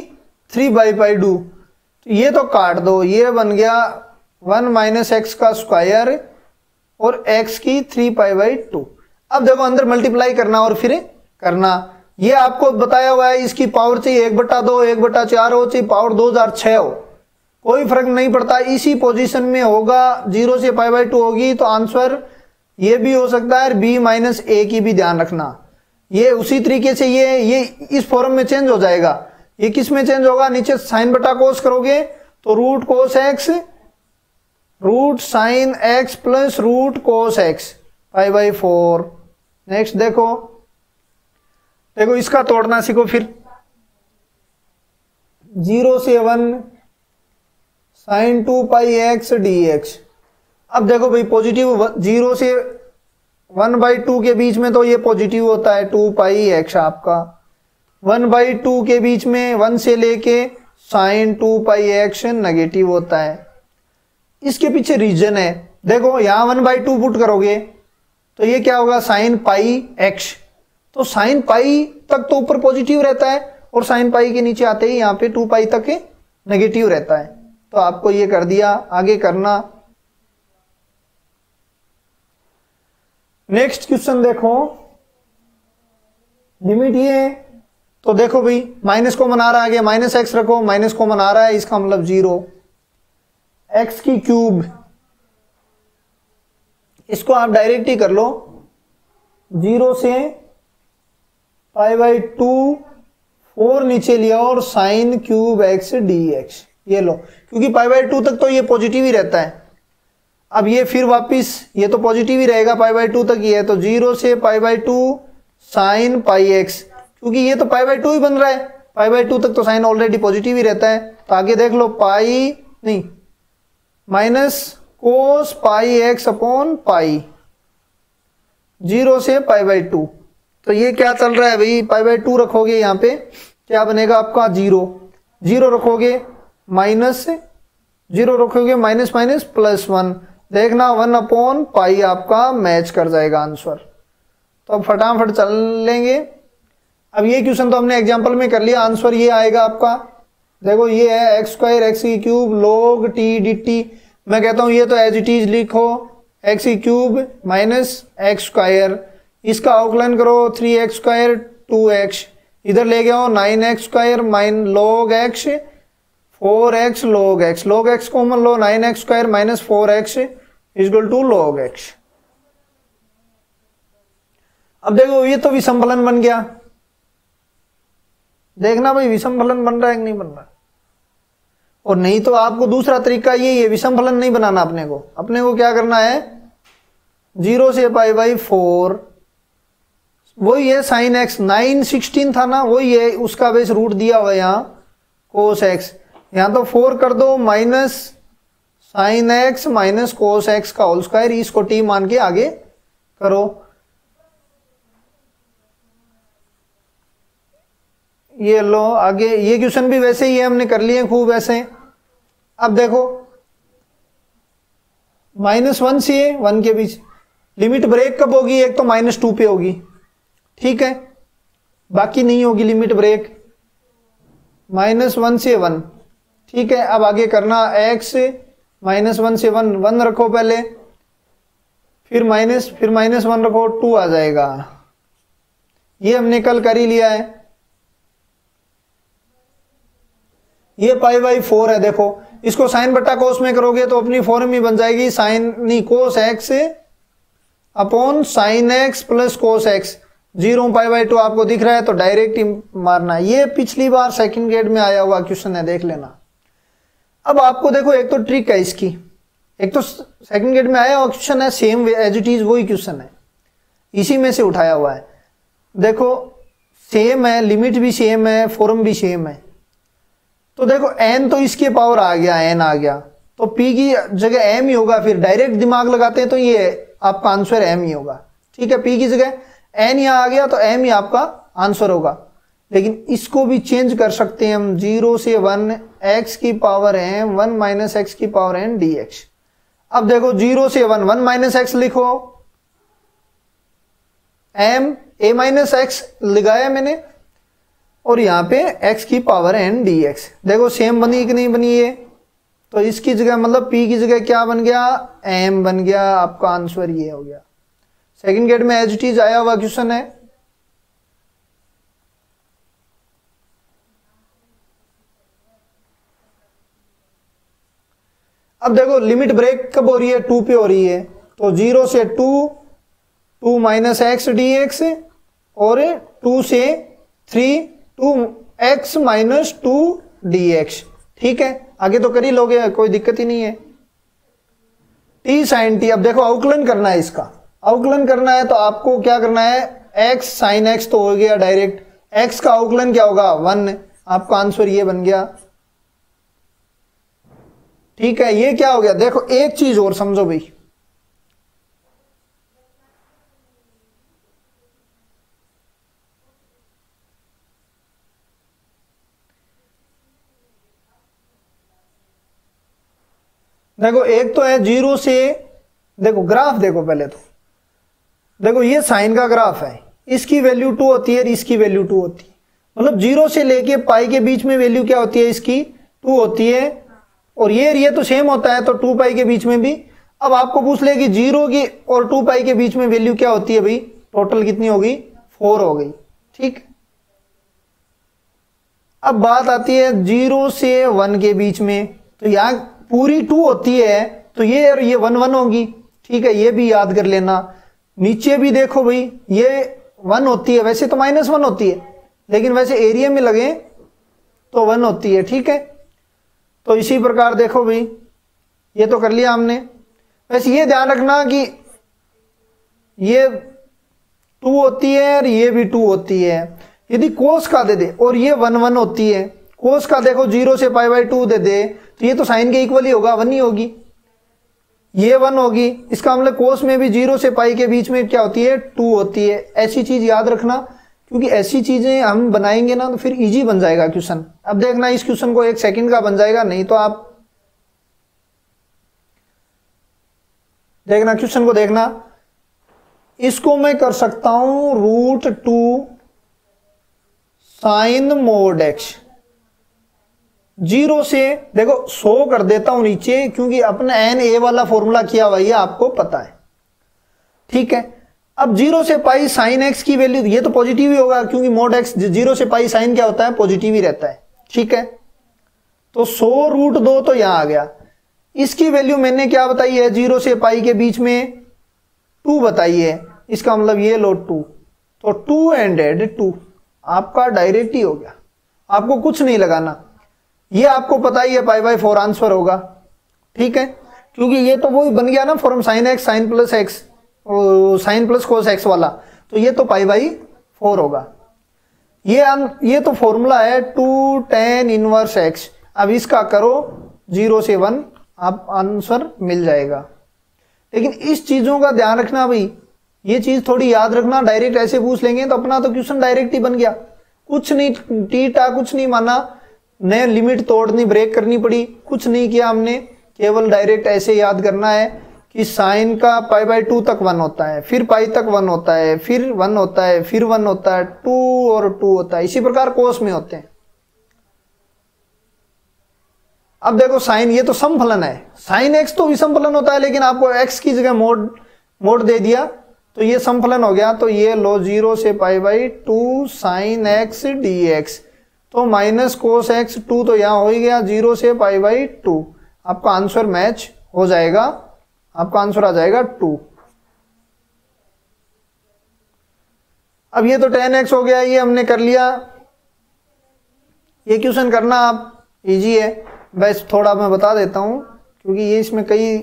3/2, तो ये तो काट दो, ये बन गया 1 माइनस एक्स का स्क्वायर और x की 3/2। अब देखो अंदर मल्टीप्लाई करना और फिर करना, ये आपको बताया हुआ है, इसकी पावर चाहिए 1/2, 1/4 हो, चाहे पावर 2006 हो, कोई फर्क नहीं पड़ता, इसी पोजीशन में होगा, 0 से π/2 होगी, तो आंसर ये भी हो सकता है, b माइनस ए की भी ध्यान रखना। ये उसी तरीके से ये इस फॉर्म में चेंज हो जाएगा। ये किस में चेंज होगा, नीचे साइन बटा कोस करोगे तो root cos x, root sine x plus root cos x π/4। Next देखो इसका तोड़ना सीखो फिर, 0 से 1 साइन 2πx dx। अब देखो भाई पॉजिटिव 0 से 1/2 के बीच में तो ये पॉजिटिव होता है 2πx, आपका 1/2 के बीच में 1 से लेके साइन 2πx नेगेटिव होता है। इसके पीछे रीजन है, देखो यहां 1/2 पुट करोगे तो ये क्या होगा, साइन पाई एक्स, तो साइन पाई तक तो ऊपर पॉजिटिव रहता है और साइन पाई के नीचे आते ही यहाँ पे 2π तक नेगेटिव रहता है। तो आपको ये कर दिया, आगे करना। नेक्स्ट क्वेश्चन देखो, लिमिट ये है, तो देखो भाई माइनस कॉमन आ रहा है, आगे माइनस एक्स रखो, माइनस कॉमन आ रहा है, इसका मतलब 0 एक्स की क्यूब, इसको आप डायरेक्ट ही कर लो, 0 से π/2 4 नीचे लिया और sine cube x D x, ये लो, क्योंकि π/2 तक तो ये पॉजिटिव ही रहता है। अब ये फिर वापिस ये तो पॉजिटिव ही रहेगा, π/2 तक ही है, तो 0 से π/2 साइन पाई एक्स, क्योंकि ये तो π/2 ही बन रहा है, π/2 तक तो साइन ऑलरेडी पॉजिटिव ही रहता है। तो आगे देख लो पाई नहीं माइनस कोस पाई एक्स अपॉन पाई, 0 से π/2, तो ये क्या चल रहा है भाई, π/2 रखोगे यहाँ पे क्या बनेगा आपका 0, 0 रखोगे माइनस 0 रखोगे माइनस माइनस प्लस 1, देखना 1 अपॉन पाई आपका मैच कर जाएगा आंसर। तो अब फटाफट चल लेंगे। अब ये क्वेश्चन तो हमने एग्जांपल में कर लिया, आंसर ये आएगा आपका, देखो ये है x स्क्वायर एक्स की क्यूब log t dt, मैं कहता हूँ ये तो एज इट इज लिखो, एक्स की क्यूब माइनस एक्स स्क्वायर, इसका अवकलन करो 3x स्क्वायर 2x, इधर ले गया हो 9x square minus log x 4x log x, log x common लो, 9x square minus 4x equal to log x। अब देखो ये तो विषम फलन बन गया, देखना भाई विषम फलन बन रहा है कि नहीं बन रहा, और नहीं तो आपको दूसरा तरीका ये है, विषम फलन नहीं बनाना अपने को क्या करना है, 0 से π/4 वही है साइन एक्स, 9/16 था ना, वही है, उसका बेस रूट दिया हुआ है यहाँ कोस एक्स, यहाँ तो 4 कर दो minus sine x minus cos x का होल स्क्वायर, इसको t मान के आगे करो। ये लो आगे, ये क्वेश्चन भी वैसे ही है, हमने कर लिए खूब वैसे। अब देखो -1 से 1 के बीच लिमिट ब्रेक कब होगी, एक तो -2 पे होगी, ठीक है, बाकी नहीं होगी लिमिट ब्रेक, -1 से 1, ठीक है। अब आगे करना x -1 से 1, 1 रखो पहले, फिर -1 रखो, 2 आ जाएगा, ये हमने कल कर ही लिया है। ये π/4 है, देखो इसको साइन बट्टा कोस में करोगे तो अपनी फॉर्म ही बन जाएगी, साइन नहीं cos x upon sine x plus cos x, 0 π/2 आपको दिख रहा है तो डायरेक्ट ही मारना। ये पिछली बार सेकंड ग्रेड में आया हुआ क्वेश्चन है, देख लेना। अब आपको देखो एक तो ट्रिक है इसकी, एक तो सेकंड ग्रेड में आया हुआ क्वेश्चन है, सेम एज इट इज वही क्वेश्चन है, इसी में से उठाया हुआ है। देखो सेम है, लिमिट भी सेम है, फॉर्म भी सेम है, तो देखो n तो इसके पावर आ गया, n आ गया, तो p की जगह m ही होगा, फिर डायरेक्ट दिमाग लगाते हैं तो ये आपका आंसर m ही होगा, ठीक है। p की जगह n यहाँ आ गया तो m ही आपका आंसर होगा, लेकिन इसको भी चेंज कर सकते हैं हम, 0 से 1 x की पावर m 1 माइनस एक्स की पावर n dx। अब देखो 0 से 1 1 माइनस एक्स लिखो, m a माइनस एक्स लगाया मैंने, और यहाँ पे x की पावर n dx, देखो सेम बनी कि नहीं बनी ये, तो इसकी जगह मतलब p की जगह क्या बन गया, m बन गया, आपका आंसर ये हो गया। सेकंड ग्रेड में एज इट इज आया हुआ क्वेश्चन है। अब देखो लिमिट ब्रेक कब हो रही है, 2 पे हो रही है, तो 0 से 2 माइनस एक्स डी एक्स, और 2 से 3 2x माइनस 2 dx, ठीक है। आगे तो कर ही लोगे, कोई दिक्कत ही नहीं है। t sin t, अब देखो अवकलन करना है, इसका अवकलन करना है तो आपको क्या करना है, x sin x तो हो गया डायरेक्ट, x का अवकलन क्या होगा 1, आपका आंसर ये बन गया, ठीक है। ये क्या हो गया, देखो एक चीज और समझो भाई, देखो एक तो है 0 से, देखो ग्राफ देखो पहले तो, देखो ये साइन का ग्राफ है, इसकी वैल्यू 2 होती है, इसकी वैल्यू 2 होती है, मतलब 0 से लेके पाई के बीच में वैल्यू क्या होती है, इसकी 2 होती है, और ये तो सेम होता है, तो 2 पाई के बीच में भी। अब आपको पूछ ले कि 0 की और 2 पाई के बीच में वैल्यू क्या होती है भाई, टोटल कितनी होगी, 4 हो गई, ठीक। अब बात आती है 0 से 1 के बीच में, तो यहाँ पूरी 2 होती है तो ये और ये 1 1 होगी, ठीक है, ये भी याद कर लेना। नीचे भी देखो भाई ये 1 होती है, वैसे तो -1 होती है लेकिन वैसे एरिया में लगे तो 1 होती है, ठीक है। तो इसी प्रकार देखो भाई ये तो कर लिया हमने। वैसे ये ध्यान रखना कि ये 2 होती है और ये भी 2 होती है। यदि कोस का दे दे और ये 1 1 होती है, कोस का देखो 0 से π/2 दे दे तो ये तो साइन के इक्वल ही होगा, 1 ही होगी, ये 1 होगी। इसका मतलब कोस में भी 0 से पाई के बीच में क्या होती है, 2 होती है। ऐसी चीज याद रखना, क्योंकि ऐसी चीजें हम बनाएंगे ना तो फिर इजी बन जाएगा क्वेश्चन। अब देखना इस क्वेश्चन को 1 सेकंड का बन जाएगा, नहीं तो आप देखना क्वेश्चन को देखना। इसको मैं कर सकता हूं √2 sin mod x, 0 से देखो 100 कर देता हूं नीचे, क्योंकि अपना एन ए वाला फॉर्मूला किया हुआ है आपको पता है, ठीक है। अब 0 से पाई साइन एक्स की वैल्यू, ये तो पॉजिटिव ही होगा क्योंकि मोड एक्स 0 से पाई साइन क्या होता है, पॉजिटिव ही रहता है, ठीक है। तो 100 √2 तो यहां आ गया। इसकी वैल्यू मैंने क्या बताई है, 0 से पाई के बीच में 2 बताई है, इसका मतलब ये लो 2, तो 2 and 2 आपका डायरेक्ट ही हो गया, आपको कुछ नहीं लगाना। ये आपको पता ही है π/4 आंसर होगा, ठीक है, क्योंकि ये तो वो बन गया ना form sine x sine plus x sine plus cos x वाला, तो ये तो π/4 होगा। ये तो फॉर्मूला है 2 tan इनवर्स एक्स। अब इसका करो 0 से 1, आप आंसर मिल जाएगा। लेकिन इस चीजों का ध्यान रखना भाई, ये चीज थोड़ी याद रखना। डायरेक्ट ऐसे पूछ लेंगे तो अपना तो क्वेश्चन डायरेक्ट ही बन गया, कुछ नहीं टीटा कुछ नहीं माना, नए लिमिट तोड़नी ब्रेक करनी पड़ी, कुछ नहीं किया हमने, केवल डायरेक्ट ऐसे याद करना है कि साइन का π/2 तक 1 होता है, फिर पाई तक 1 होता है, फिर 1 होता है, फिर 1 होता है, 2 और 2 होता है। इसी प्रकार कोस में होते हैं। अब देखो साइन, ये तो समफलन है, साइन एक्स तो विषम फलन होता है, लेकिन आपको एक्स की जगह मोड दे दिया तो ये समफलन हो गया। तो ये लो 0 से π/2 साइन एक्स dx, तो माइनस कोस एक्स 2 तो यहां हो ही गया 0 से π/2। आपका आंसर मैच हो जाएगा, आपका आंसर आ जाएगा 2। अब ये तो tan x हो गया, ये हमने कर लिया। ये क्वेश्चन करना आप इजी है, बस थोड़ा मैं बता देता हूं क्योंकि ये इसमें कई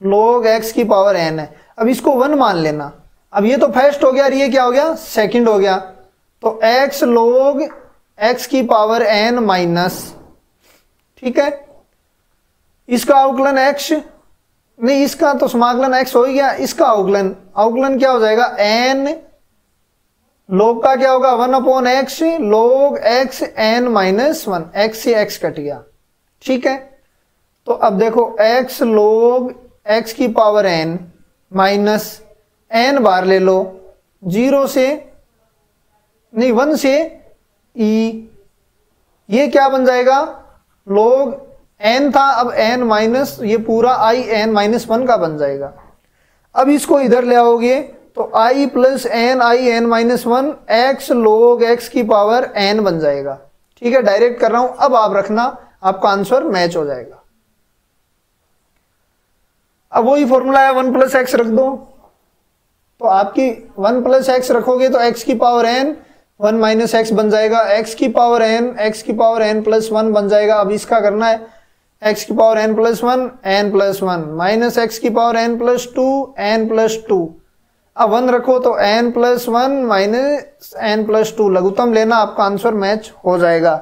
log x की पावर n है। अब इसको 1 मान लेना। अब ये तो फर्स्ट हो गया और ये क्या हो गया, सेकंड हो गया। तो x log x की पावर n माइनस, ठीक है, इसका अवकलन x नहीं, इसका तो समाकलन x हो ही गया, इसका अवकलन क्या हो जाएगा, n log का क्या होगा 1/x log x n minus 1, x से x कट गया, ठीक है। तो अब देखो x log x की पावर n माइनस n बार ले लो, 0 से नहीं 1 से e, ये क्या बन जाएगा, log n था, अब n माइनस ये पूरा i n माइनस 1 का बन जाएगा। अब इसको इधर ले आओगे तो i plus n i n minus 1 x log x की पावर n बन जाएगा, ठीक है। डायरेक्ट कर रहा हूं, अब आप रखना, आपका आंसर मैच हो जाएगा। अब वही फॉर्मूला है 1 प्लस एक्स रख दो, तो आपकी 1 प्लस एक्स रखोगे तो x की पावर n 1 माइनस एक्स बन जाएगा, x की पावर n प्लस 1 बन जाएगा। अब इसका करना है x की power n plus 1 n plus 1 minus x की power n plus 2 n plus 2। अब 1 रखो तो n plus 1 minus n plus 2, लघुत्तम लेना, आपका आंसर मैच हो जाएगा।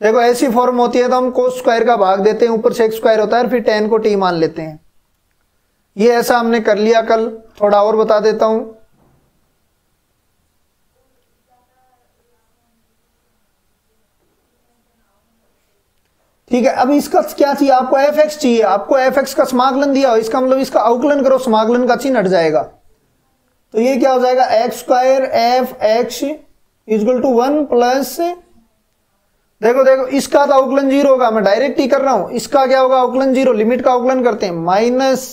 देखो ऐसी फॉर्म होती है तो हम कोस स्क्वायर का भाग देते हैं, ऊपर से x स्क्वायर होता है, फिर tan को t मान लेते हैं। ये ऐसा हमने कर लिया कल, थोड़ा और बता देता हूं। ठीक है, अब इसका क्या चाहिए आपको, fx चाहिए, आपको fx का समाकलन दिया हो, इसका मतलब इसका अवकलन करो, समाकलन का चिन्ह हट जाएगा। तो ये क्या हो जाएगा, x square f(x) equal to 1 plus, देखो इसका तो अवकलन 0 होगा, मैं डायरेक्ट ही कर रहा हूं, इसका क्या होगा अवकलन 0, लिमिट का अवकलन करते हैं, माइनस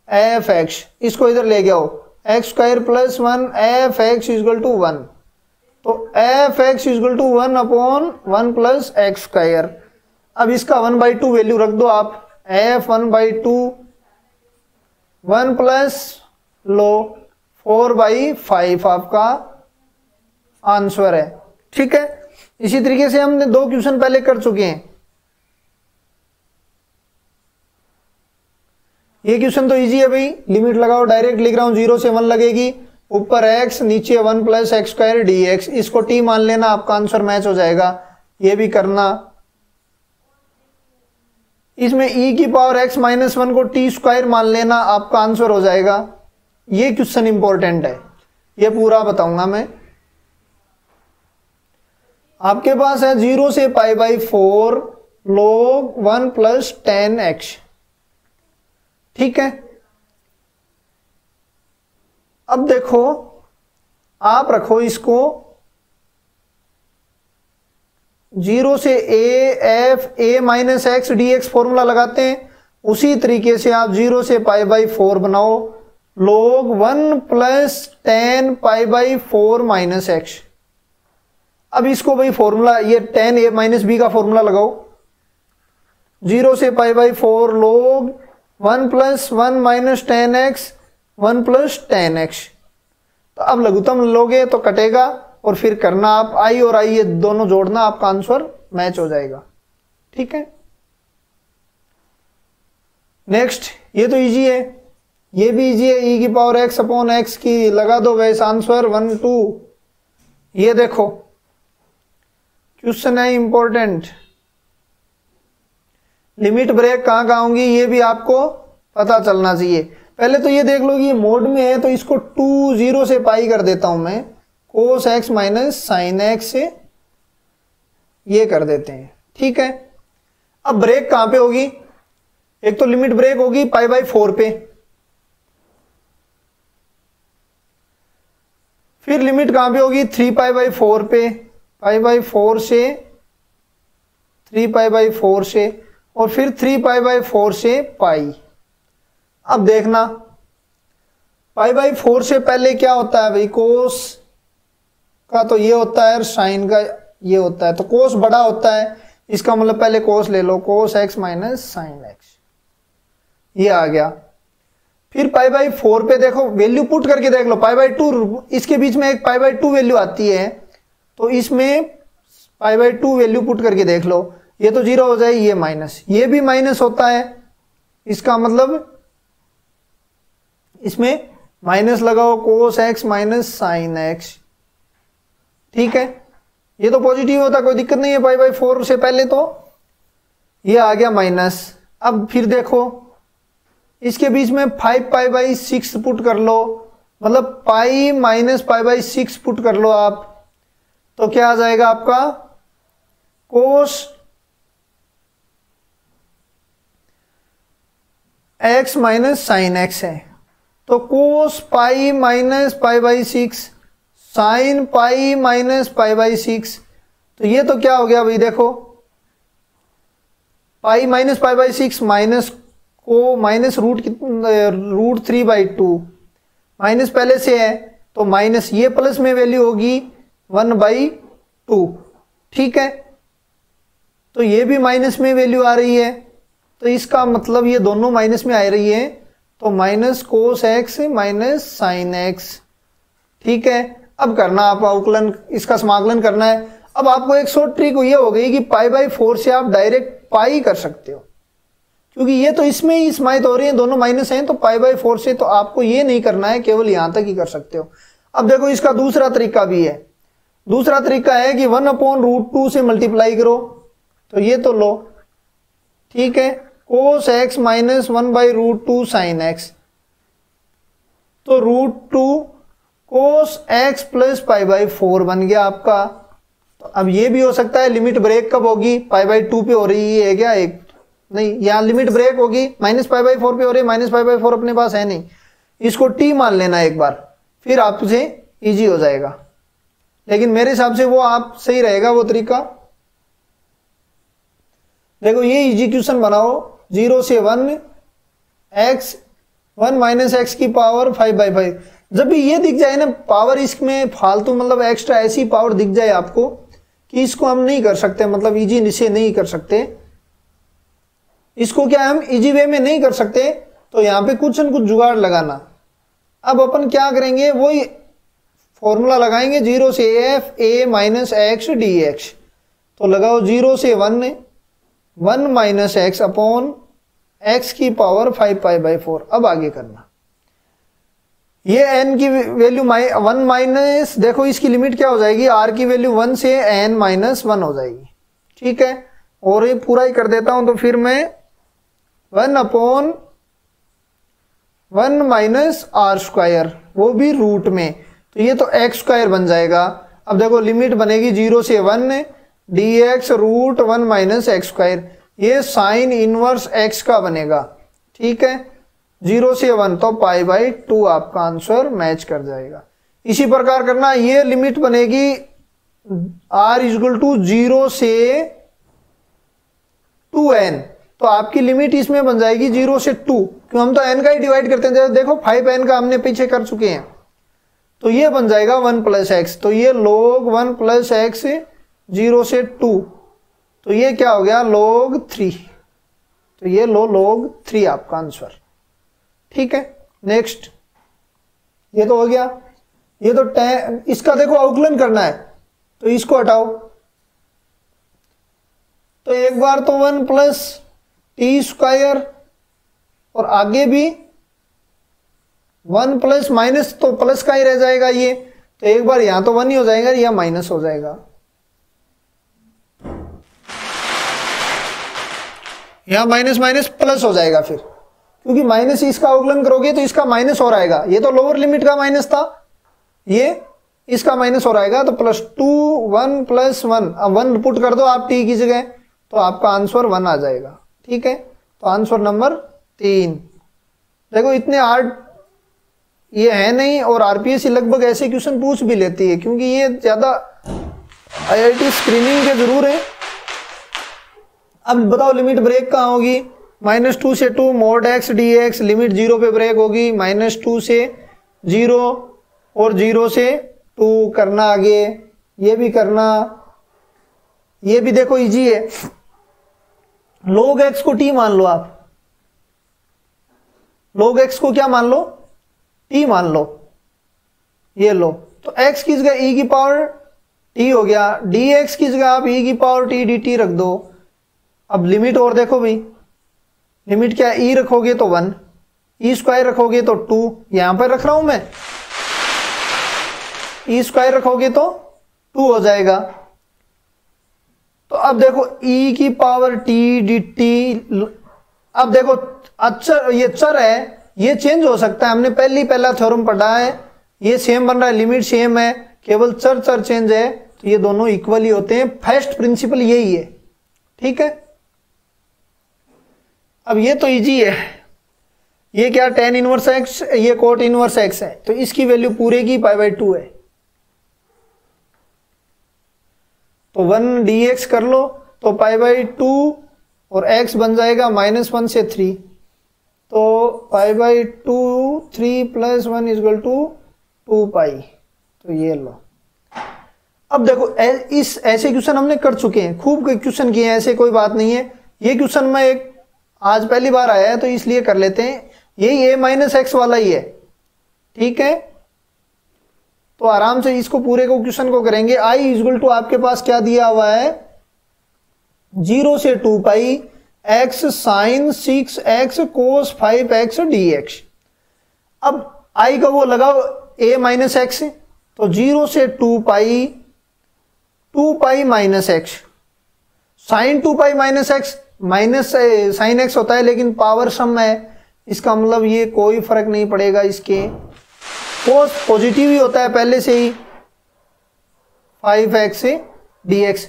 f(x), इसको इधर ले गया हो x square plus 1 f(x) equal to 1। तो f x equal to 1/1 plus x square. अब इसका 1/2 वैल्यू रख दो आप, एफ 1/2 1 प्लस लो 4/5 आपका आंसर है। ठीक है, इसी तरीके से हमने 2 क्वेश्चन पहले कर चुके हैं। ये क्वेश्चन तो इजी है भाई, लिमिट लगाओ, डायरेक्ट लिख रहा हूं, 0 से 1 लगेगी, ऊपर x नीचे 1 प्लस एक्स स्क्वायर dx, इसको t मान लेना, आपका आंसर मैच हो जाएगा। ये भी करना, इसमें e की पावर x माइनस 1 को t स्क्वायर मान लेना, आपका आंसर हो जाएगा। ये क्वेश्चन इंपॉर्टेंट है, ये पूरा बताऊंगा मैं। आपके पास है 0 से π/4 log 1 प्लस 10x। ठीक है, अब देखो आप रखो इसको 0 से a minus x dx formula लगाते हैं, उसी तरीके से आप 0 से π/4 बनाओ log 1 प्लस 10 π/4 माइनस एक्स। अब इसको भाई फॉर्मूला, ये 10a माइनस b का फॉर्मूला लगाओ, 0 से π/4 log 1 plus 1 minus 10x 1 plus 10x। तो अब लघुत्तम लोगे तो कटेगा, और फिर करना आप i और i ये दोनों जोड़ना, आपका आंसर मैच हो जाएगा। ठीक है, नेक्स्ट, ये तो इजी है, ये भी इजी है, e की पावर x अपॉन x की लगा दो वैसे आंसर 1 2। ये देखो क्वेश्चन है इंपॉर्टेंट, लिमिट ब्रेक कहां कहां होंगी ये भी आपको पता चलना चाहिए। पहले तो ये देख लो कि ये मोड में है, तो इसको 2 0 से पाई कर देता हूं मैं, कोस एक्स माइनस साइन एक्स से ये कर देते हैं। ठीक है, अब ब्रेक कहां पे होगी, एक तो लिमिट ब्रेक होगी π/4 पे, फिर लिमिट कहां पे होगी 3π/4 पे, π/4 से 3π/4 से, और फिर 3π/4 से पाई। अब देखना π/4 से पहले क्या होता है भाई, कोस का तो ये होता है, साइन का ये होता है, तो कोस बड़ा होता है, इसका मतलब पहले कोस ले लो, cos x minus sine x, ये आ गया। फिर π/4 पे देखो वैल्यू पुट करके देख लो, π/2 इसके बीच में एक π/2 वैल्यू आती है, तो इसमें π/2 वैल्यू पुट करके देख लो, ये तो 0 हो जाए, ये माइनस, ये भी माइनस होता है, इसका मतलब इसमें माइनस लगाओ, कोस एक्स माइनस साइन एक्स। ठीक है, ये तो पॉजिटिव होता, कोई दिक्कत नहीं है π/4 से पहले, तो ये आ गया माइनस। अब फिर देखो इसके बीच में 5π/6 पुट कर लो, मतलब पाई माइनस π/6 पुट कर लो आप, तो क्या आ जाएगा आपका, cos x minus sine x है, तो cos pi minus π/6 sine pi minus π/6, तो ये तो क्या हो गया भाई, देखो पाई माइनस π/6 माइनस को माइनस रूट 3/2, माइनस पहले से है तो माइनस, ये प्लस में वैल्यू होगी 1/2। ठीक है, तो ये भी माइनस में वैल्यू आ रही है, तो इसका मतलब ये दोनों माइनस में आ रही है, तो minus cos x minus sine x. ठीक है, अब करना आप अवकलन, इसका समाकलन करना है। अब आपको एक शॉर्ट ट्रिक ये हो गई कि π/4 से आप डायरेक्ट पाई कर सकते हो, क्योंकि ये तो इसमें ही समाहित हो रही है, दोनों माइनस हैं, तो π/4 से तो आपको ये नहीं करना है, केवल यहां तक ही कर सकते हो। अब देखो इसका दूसरा तरीका भी है, दूसरा तरीका है कि 1/√2 से मल्टीप्लाई करो, तो ये तो लो। ठीक है, कोस एक्स माइनस 1/√2 साइन एक्स, तो √2 कोस एक्स प्लस π/4 बन गया आपका। तो अब ये भी हो सकता है, लिमिट ब्रेक कब होगी, π/2 पे हो रही है क्या, एक नहीं, यहाँ लिमिट ब्रेक होगी माइनस π/4 पे हो रही है, माइनस π/4 अपने पास है नहीं, इसको t मान लेना एक बार, फिर आपसे इजी हो जाएगा। लेकिन मेरे हिसाब से वो आप सही रहेगा वो तरीका। देखो ये इजी क्वेश्चन बनाओ, 0 से 1 x 1 माइनस एक्स की पावर 5/5, जब भी ये दिख जाए ना पावर इसमें फालतू मतलब एक्स्ट्रा ऐसी पावर दिख जाए आपको कि इसको हम नहीं कर सकते, मतलब इजी से नहीं कर सकते, इसको क्या हम इजी वे में नहीं कर सकते, तो यहाँ पे कुछ न कुछ जुगाड़ लगाना। अब अपन क्या करेंगे, वही फॉर्मूला लगाएंगे 0 से F A minus X D x. तो लगाओ 0 से 1 माइनस एक्स अपॉन एक्स की पावर 5π/4। अब आगे करना, ये n की वैल्यू 1 माइनस, देखो इसकी लिमिट क्या हो जाएगी, r की वैल्यू 1 से n माइनस 1 हो जाएगी, ठीक है। और ये पूरा ही कर देता हूं, तो फिर मैं 1 अपॉन 1 माइनस आर स्क्वायर, वो भी रूट में, तो ये तो एक्स स्क्वायर बन जाएगा। अब देखो लिमिट बनेगी 0 से 1 dx root 1 minus x square, ये साइन इनवर्स x का बनेगा, ठीक है। 0 से 1 तो π/2 आपका आंसर मैच कर जाएगा। इसी प्रकार करना, ये लिमिट बनेगी r = 0 से 2n, तो आपकी लिमिट इसमें बन जाएगी 0 से 2, क्यों हम तो n का ही डिवाइड करते हैं, देखो 5n का हमने पीछे कर चुके हैं, तो ये बन जाएगा 1 + x, तो ये log 1 + x 0 से 2, तो ये क्या हो गया log 3, तो ये log 3 आपका आंसर, ठीक है। नेक्स्ट, ये तो हो गया, ये तो इसका देखो अवकलन करना है, तो इसको हटाओ, तो एक बार तो 1 + t² और आगे भी 1 प्लस माइनस, तो प्लस का ही रह जाएगा ये, तो एक बार यहां तो 1 ही हो जाएगा या माइनस हो जाएगा, यहां माइनस माइनस प्लस हो जाएगा फिर, क्योंकि माइनस इसका अवकलन करोगे तो इसका माइनस हो आएगा, ये तो लोअर लिमिट का माइनस था, ये इसका माइनस हो आएगा, तो +2 1 + 1, अब 1 पुट कर दो आप t की जगह, तो आपका आंसर 1 आ जाएगा, ठीक है। तो आंसर नंबर 3। देखो इतने हार्ड ये है नहीं, और आरपीएससी लगभग ऐसे क्वेश्चन पूछ भी लेती है, क्योंकि ये ज्यादा आईआईटी स्क्रीनिंग के जरूर है। अब बताओ लिमिट ब्रेक कहाँ होगी, -2 से 2 mod x dx, लिमिट 0 पे ब्रेक होगी, -2 से 0 और 0 से 2 करना आगे, ये भी करना, ये भी देखो इजी है। log x को t मान लो आप, log x को क्या मान लो, t मान लो, ये लो, तो x की जगह e की पावर t हो गया, dx की जगह आप e की पावर t dt रख दो। अब लिमिट और देखो भाई, लिमिट क्या, e रखोगे तो 1, e² रखोगे तो 2, यहां पर रख रहा हूं मैं, e² रखोगे तो 2 हो जाएगा। तो अब देखो e की पावर t dt, अब देखो अचर, ये चर है, ये चेंज हो सकता है, हमने पहला थ्योरम पढ़ा है, ये सेम बन रहा है, लिमिट सेम है, केवल चर चेंज है, तो ये दोनों इक्वल ही होते हैं, फर्स्ट प्रिंसिपल यही है, ठीक है। अब ये तो इजी है, ये क्या tan इनवर्स x, ये cot इनवर्स x है, तो इसकी वैल्यू पूरे की π/2 है, तो 1 dx कर लो, तो π/2 और x बन जाएगा -1 से 3, तो π/2 3 + 1 = 2π, तो ये लो। अब देखो इस ऐसे क्वेश्चन हमने कर चुके हैं, खूब क्वेश्चन किए हैं, ऐसे कोई बात नहीं है, ये क्वेश्चन में एक आज पहली बार आया है तो इसलिए कर लेते हैं, यही a-x वाला ही है, ठीक है। तो आराम से इसको पूरे को क्वेश्चन को करेंगे। i = आपके पास क्या दिया हुआ है, 0 से 2π x sin 6x cos 5x dx। अब i का वो लगाओ a-x, तो 0 से 2π -x sin 2π -x, minus sine x होता है लेकिन पावर सम है, इसका मतलब ये कोई फर्क नहीं पड़ेगा, इसके कोस पॉजिटिव ही होता है पहले से ही, 5x dx,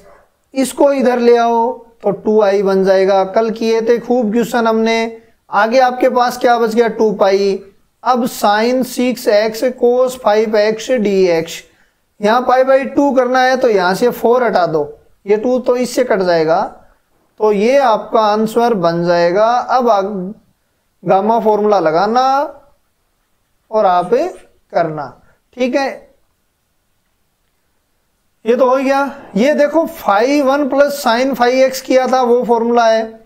इसको इधर ले आओ तो 2i बन जाएगा। कल किए थे खूब क्वेश्चन हमने, आगे आपके पास क्या बच गया 2π, अब sin 6x cos 5x dx, यहाँ π/2 करना है तो यहाँ से 4 हटा दो, ये 2 तो इससे कट जाएगा, तो ये आपका आंसर बन जाएगा। अब गामा फॉर्मूला लगाना और आप करना। ठीक है, ये तो हो गया। ये देखो phi 1 plus sine phi x किया था, वो फॉर्मूला है।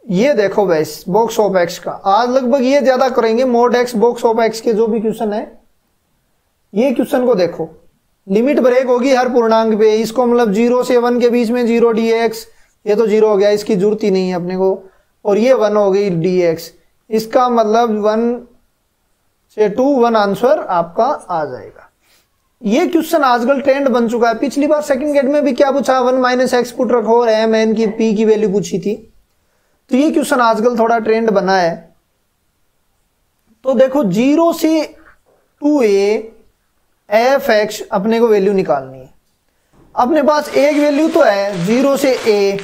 ये देखो बस बॉक्स ऑफ एक्स का, आज लगभग ये ज्यादा करेंगे, mode x box of x के जो भी क्वेश्चन है। ये क्वेश्चन को देखो, लिमिट ब्रेक होगी हर पूर्णांक पे, इसको मतलब 0 से 1 के बीच में 0 dx, ये तो 0 हो गया, इसकी जरूरत ही नहीं है अपने को। और ये 1 हो गई dx, इसका मतलब 1 से 2 1 आंसर आपका आ जाएगा। ये क्वेश्चन आजकल ट्रेंड बन चुका है। पिछली बार सेकंड गेट में भी क्या पूछा, 1 माइनस एक्स पुट रखो और एम एन की पी की वैल्यू पूछी थी। तो ये क्वेश्चन आजकल थोड़ा ट्रेंड बना है। तो देखो 0 से 2a एफ एक्स अपने को वैल्यू निकालनी है। अपने पास एक वैल्यू तो है 0 से a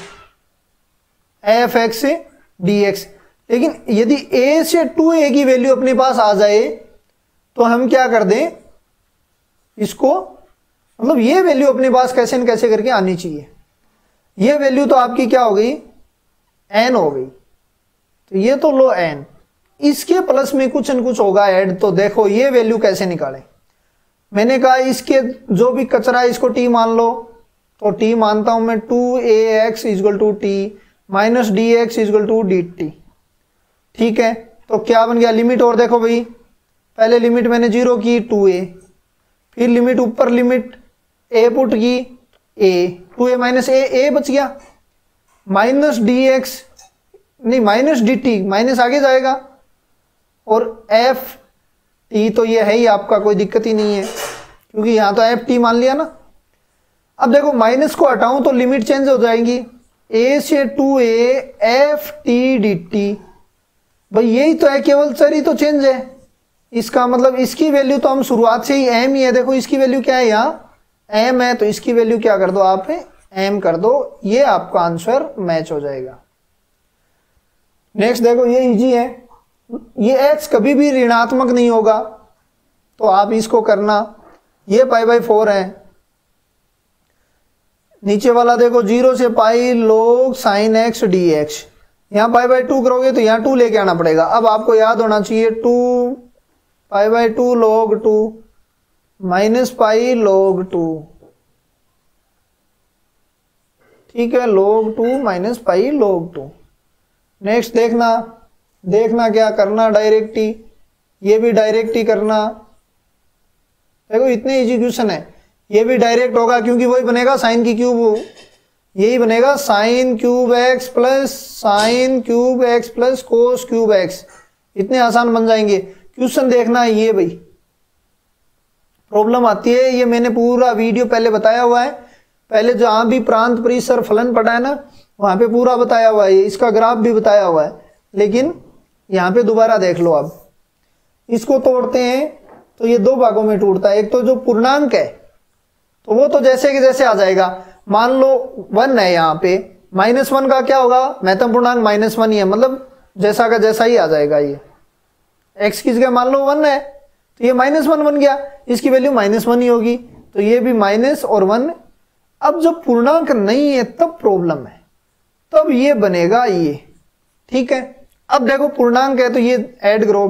एफ एक्स से dx, लेकिन यदि a से 2a की वैल्यू अपने पास आ जाए तो हम क्या कर दें इसको, मतलब ये वैल्यू अपने पास कैसे न कैसे करके आनी चाहिए। ये वैल्यू तो आपकी क्या हो गई, n हो गई, तो ये तो लो n, इसके प्लस में कुछ न कुछ होगा ऐड। तो देखो ये वैल्यू कैसे निकालें। मैंने कहा इसके जो भी कचरा है इसको t मान लो, तो t मानता हूं मैं 2ax equal to t minus d x equal to d t. ठीक है, तो क्या बन गया, लिमिट और देखो भाई, पहले लिमिट मैंने 0 की 2a, फिर लिमिट ऊपर लिमिट a पुट की a, 2a माइनस a बच गया, माइनस डी एक्स नहीं माइनस डी टी, माइनस आगे जाएगा, और एफ टी तो ये है ही आपका, कोई दिक्कत ही नहीं है क्योंकि यहां तो एफ टी मान लिया ना। अब देखो माइनस को हटाऊं तो लिमिट चेंज हो जाएंगी, a से 2a F t d T, भाई यही तो है, केवल चर ही तो चेंज है। इसका मतलब इसकी वैल्यू तो हम शुरुआत से ही एम ही है, देखो इसकी वैल्यू क्या है, यहाँ एम है, तो इसकी वैल्यू क्या कर दो आप एम कर दो, ये आपका आंसर मैच हो जाएगा। नेक्स्ट देखो ये इजी है, ये x कभी भी ऋणात्मक नहीं होगा, तो आप इसको करना, ये π/4 है। नीचे वाला देखो 0 से पाई log sin x dx, यहां π/2 करोगे तो यहां 2 लेके आना पड़ेगा। अब आपको याद होना चाहिए 2 π/2 log 2 माइनस पाई log 2, ठीक है, log 2 minus pi log 2। Next देखना क्या करना, डायरेक्ट ही, ये भी डायरेक्ट ही करना। देखो इतने इजी क्वेश्चन है, ये भी डायरेक्ट होगा क्योंकि वही बनेगा साइन की क्यूब, यही बनेगा sine cube x plus sine cube x plus cos cube x, इतने आसान बन जाएंगे। क्वेश्चन देखना है ये भाई, प्रॉब्लम आती है, ये मैंने पूरा वीडियो पहले बताया हुआ है, पहले जहां भी प्रांत परिसर फलन पढ़ा है ना वहां पे पूरा बताया हुआ है, इसका ग्राफ भी बताया हुआ है, लेकिन यहाँ पे दोबारा देख लो। अब इसको तोड़ते हैं तो ये दो भागों में टूटता है, एक तो जो पूर्णांक है तो वो तो जैसे कि जैसे आ जाएगा, मान लो 1 है यहाँ पे, -1 का क्या होगा, महत्तम पूर्णांक -1 ही है, मतलब जैसा का जैसा ही आ जाएगा। ये x की जगह मान लो 1 है तो ये -1 बन गया, इसकी वैल्यू -1 ही होगी, तो ये भी माइनस और 1। अब जब पूर्णांक नहीं है तब प्रॉब्लम है, तब ये बनेगा ये, ठीक है। अब देखो पूर्णांक है तो ये ऐड करो,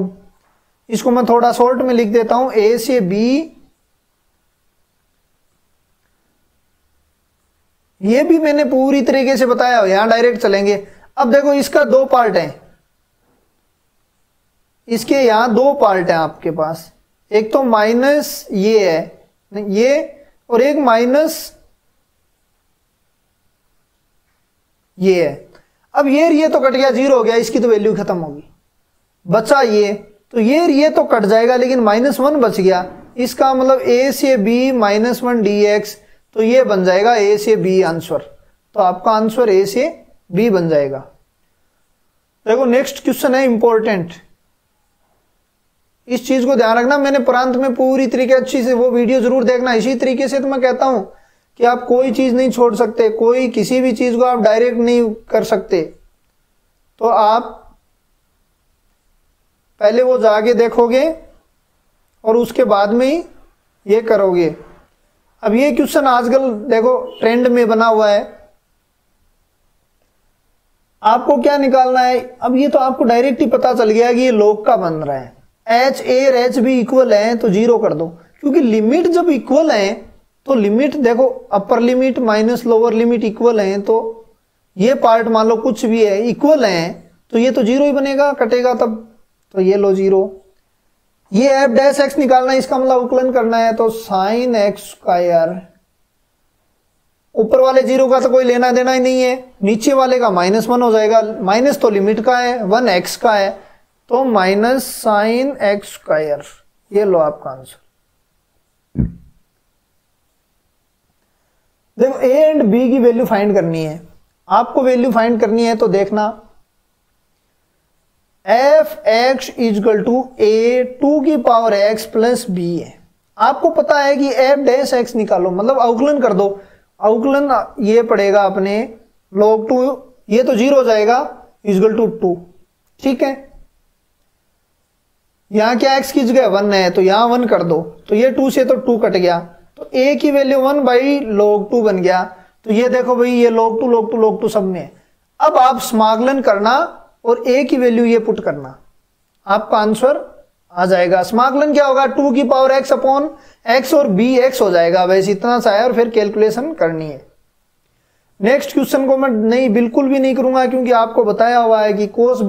इसको मैं थोड़ा शॉर्ट में लिख देता हूं, a से b, ये भी मैंने पूरी तरीके से बताया, यहां डायरेक्ट चलेंगे। अब देखो इसका 2 पार्ट है, इसके यहां 2 पार्ट है आपके पास, एक तो माइनस ये है ये, और एक माइनस ये है। अब ये तो कट गया, 0 हो गया, इसकी तो वैल्यू खत्म होगी, बचा ये, तो ये तो कट जाएगा, लेकिन -1 बच गया, इसका मतलब a से b -1 dx, तो ये बन जाएगा a से b आंसर, तो आपका आंसर a से b बन जाएगा। देखो नेक्स्ट क्वेश्चन है इंपॉर्टेंट, इस चीज को ध्यान रखना, मैंने प्रांत में पूरी तरीके अच्छी से वो वीडियो जरूर देखना, इसी तरीके से तो मैं कहता हूं कि आप कोई चीज नहीं छोड़ सकते, कोई किसी भी चीज को आप डायरेक्ट नहीं कर सकते, तो आप पहले वो जाके देखोगे और उसके बाद में ही ये करोगे। अब ये क्वेश्चन आजकल देखो ट्रेंड में बना हुआ है, आपको क्या निकालना है, अब ये तो आपको डायरेक्ट ही पता चल गया कि ये log का बन रहा है, एच ए और एच बी इक्वल है तो 0 कर दो, क्योंकि लिमिट जब इक्वल है तो लिमिट देखो upper limit minus lower limit equal है, तो ये पार्ट मान लो कुछ भी है इक्वल है तो ये तो 0 ही बनेगा, कटेगा तब, तो ये लो 0। ये एफ डैश एक्स निकालना है, इसका मतलब अवकलन करना है, तो साइन एक्स स्क्वायर, ऊपर वाले 0 का तो कोई लेना देना ही नहीं है, नीचे वाले का -1 हो जाएगा, माइनस तो लिमिट का है 1 एक्स का है, तो माइनस साइन एक्स स्क्वायर, ये लो आपका आंसर। देखो ए एंड बी की वैल्यू फाइंड करनी है, आपको वैल्यू फाइंड करनी है, तो देखना एफ एक्स इजकल टू ए 2 की पावर एक्स प्लस बी है। आपको पता है कि एफ डैश एक्स निकालो, मतलब अवकलन कर दो, अवकलन ये पड़ेगा अपने log 2, ये तो 0 हो जाएगा इजकल टू 2, ठीक है। यहां क्या x की जगह 1 है तो यहां 1 कर दो, तो ये 2 से तो 2 कट गया, तो a की वैल्यू 1 बाई log 2 बन गया, तो ये देखो भाई ये log 2 log 2 log 2 सब में है। अब आप समाकलन करना और a की वैल्यू ये पुट करना, आपका आंसर आ जाएगा। समाकलन क्या होगा 2 की पावर x अपॉन x और b x हो जाएगा, वैसे इतना सा है, और फिर कैलकुलेशन करनी है। नेक्स्ट क्वेश्चन को मैं नहीं बिल्कुल भी नहीं करूंगा, क्योंकि आपको बताया हुआ है कि कोस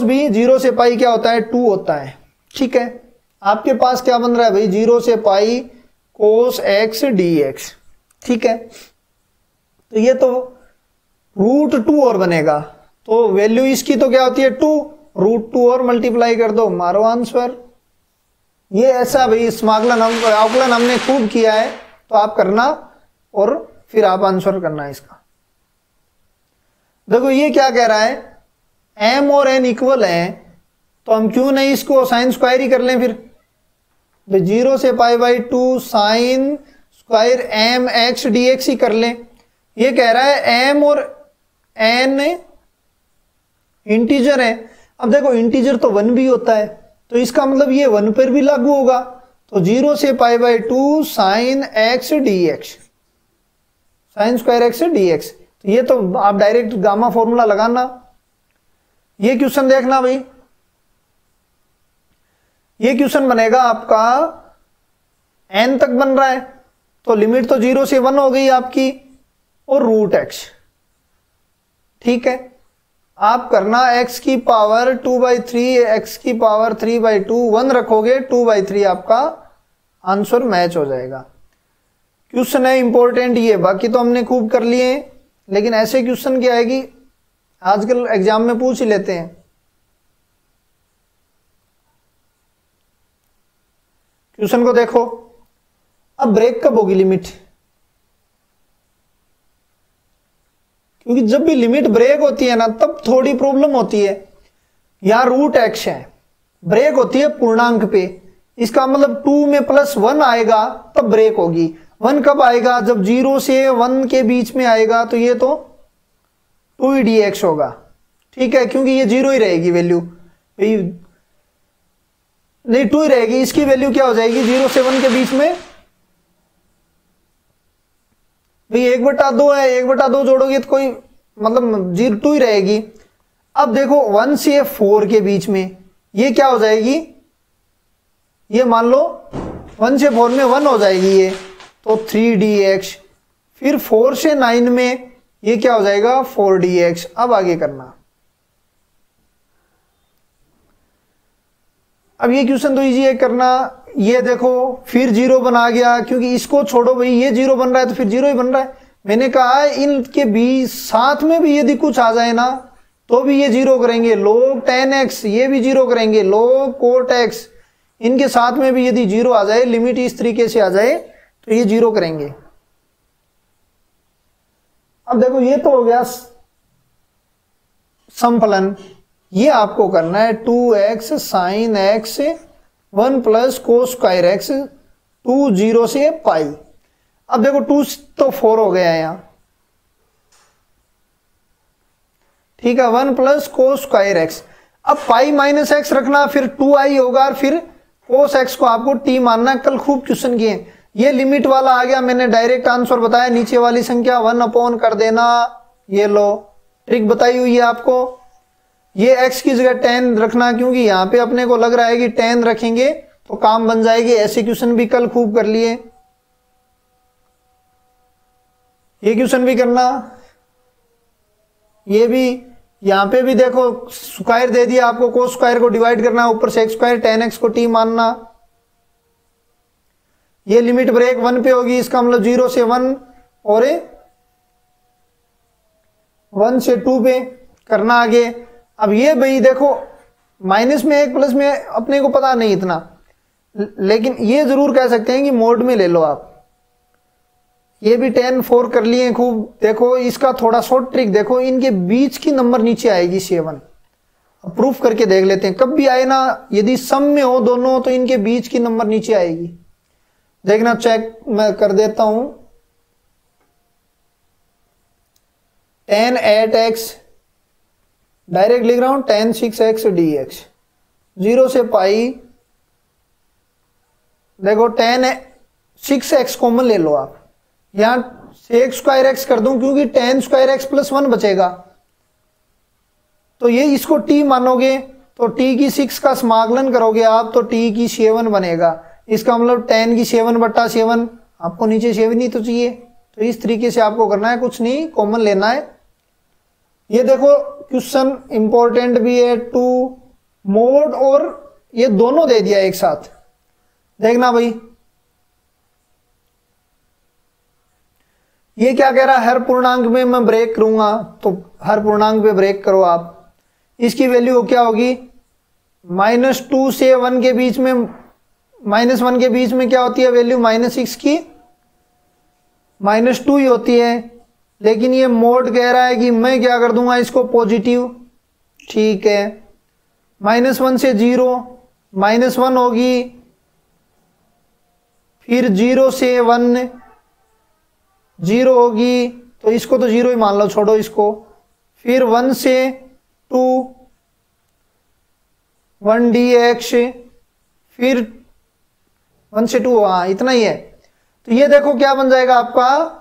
बी 0 से पाई क्या होता है 2 होता है, ठीक है। आपके पास क्या बन रहा है भाई 0 से पाई कोस x dx, ठीक है। तो ये तो √2 और बनेगा, तो वैल्यू इसकी तो क्या होती है 2, √2 और मल्टीप्लाई कर दो, मारो आंसर। ये ऐसा भाई समाकलन अवकलन हमने खूब किया है, तो आप करना और फिर आप आंसर करना इसका। देखो ये क्या कह रहा है m और n इक्वल है, तो हम क्यों नहीं इसको साइन स्क्वायर ही कर लें फिर। 0 से pi by 2 sine square m x dx ही कर लें। ये कह रहा है m और n इंटीजर है, अब देखो इंटीजर तो 1 भी होता है, तो इसका मतलब ये 1 पर भी लागू होगा, तो 0 से pi by 2 sine x dx, sine square x dx, तो ये तो आप डायरेक्ट गामा फॉर्मूला लगाना। ये क्वेश्चन देखना भाई, ये क्वेश्चन बनेगा आपका n तक बन रहा है, तो लिमिट तो 0 से 1 हो गई आपकी, और √x, ठीक है। आप करना x की पावर 2/3 x की पावर 3/2 1 रखोगे 2/3 आपका आंसर मैच हो जाएगा। क्वेश्चन है इंपॉर्टेंट ये, बाकी तो हमने खूब कर लिए, लेकिन ऐसे क्वेश्चन क्या है कि आजकल एग्जाम में पूछ ही लेते हैं। क्वेश्चन को देखो, अब ब्रेक कब होगी लिमिट, क्योंकि जब भी लिमिट ब्रेक होती है ना तब थोड़ी प्रॉब्लम होती है। यहां √x है, ब्रेक होती है पूर्णांक पे, इसका मतलब 2 में +1 आएगा तब ब्रेक होगी। 1 कब आएगा जब 0 से 1 के बीच में आएगा, तो ये तो 2 ही dx होगा, ठीक है, क्योंकि ये 0 ही रहेगी वैल्यू, नहीं 2 ही रहेगी, इसकी वैल्यू क्या हो जाएगी 0 से 1 के बीच में भाई 1/2 है, 1/2 जोड़ोगे तो कोई मतलब 2 ही रहेगी। अब देखो 1 से 4 के बीच में ये क्या हो जाएगी, ये मान लो 1 से 4 में 1 हो जाएगी ये, तो 3dx, फिर 4 से 9 में ये क्या हो जाएगा 4dx। अब आगे करना, अब ये क्वेश्चन तो इजी है करना। ये देखो फिर 0 बना गया, क्योंकि इसको छोड़ो भाई, ये 0 बन रहा है तो फिर 0 ही बन रहा है। मैंने कहा है इनके बीच साथ में भी यदि कुछ आ जाए ना तो भी ये 0 करेंगे, log 10x ये भी 0 करेंगे, log cot x, इनके साथ में भी यदि 0 आ जाए, लिमिट इस तरीके से आ जाए तो ये 0 करेंगे। अब देखो ये तो हो गया समफलन, ये आपको करना है 2x sine x 1 plus cos square x 2 0 से पाई। अब देखो 2 तो 4 हो गया यहां, ठीक है, 1 प्लस कोस स्क्वायर x। अब पाई माइनस x रखना, फिर 2i होगा, फिर कोस x को आपको t मानना। कल खूब क्वेश्चन किए, ये लिमिट वाला आ गया, मैंने डायरेक्ट आंसर बताया, नीचे वाली संख्या 1 अपॉन कर देना, ये लो ट्रिक बताई हुई है आपको। ये x की जगह tan रखना, क्योंकि यहाँ पे अपने को लग रहा है कि tan रखेंगे तो काम बन जाएगी। ऐसे क्वेश्चन भी कल खूब कर लिए, ये क्वेश्चन भी करना। ये भी यहाँ पे भी देखो स्क्वायर दे दिया आपको, कोस स्क्वायर को डिवाइड करना, ऊपर से x स्क्वायर, tan x को t मानना। ये लिमिट ब्रेक 1 पे होगी, इसका मतलब 0 से 1 और 1 से 2 पे करना आगे। अब ये भाई देखो माइनस में एक प्लस में अपने को पता नहीं इतना, लेकिन ये जरूर कह सकते हैं कि मोड में ले लो आप। ये भी 10 4 कर लिए खूब। देखो इसका थोड़ा शॉर्ट ट्रिक देखो, इनके बीच की नंबर नीचे आएगी 7। प्रूफ करके देख लेते हैं, कब भी आए ना यदि सम में हो दोनों तो इनके बीच की नंबर नीचे आएगी। देखना चेक मैं कर देता हूं। tan 8x डायरेक्ट लिख रहा हूं, tan 6x dx 0 से पाई। देखो tan 6x कॉमन ले लो आप, यहां sec स्क्वायर x कर दूं क्योंकि tan स्क्वायर x प्लस 1 बचेगा, तो ये इसको t मानोगे तो t की 6 का समाकलन करोगे आप तो t की 7 बनेगा। इसका मतलब tan की 7/7, आपको नीचे 7 ही तो चाहिए, तो इस तरीके से आपको करना है, कुछ नहीं कॉमन लेना है। ये देखो क्वेश्चन इंपॉर्टेंट भी है, टू मोड और ये दोनों दे दिया एक साथ। देखना भाई ये क्या कह रहा है, हर पूर्णांक में मैं ब्रेक करूंगा, तो हर पूर्णांक पे ब्रेक करो आप। इसकी वैल्यू क्या होगी, -2 से 1 के बीच में, -1 के बीच में क्या होती है वैल्यू, -6 की -2 ही होती है। लेकिन ये मोड कह रहा है कि मैं क्या कर दूंगा इसको पॉजिटिव, ठीक है। -1 से 0, -1 होगी, फिर 0 से 1 0 होगी, तो इसको तो 0 ही मान लो, छोड़ो इसको। फिर 1 से 2 1 dx, फिर 1 से 2, हाँ इतना ही है। तो ये देखो क्या बन जाएगा आपका,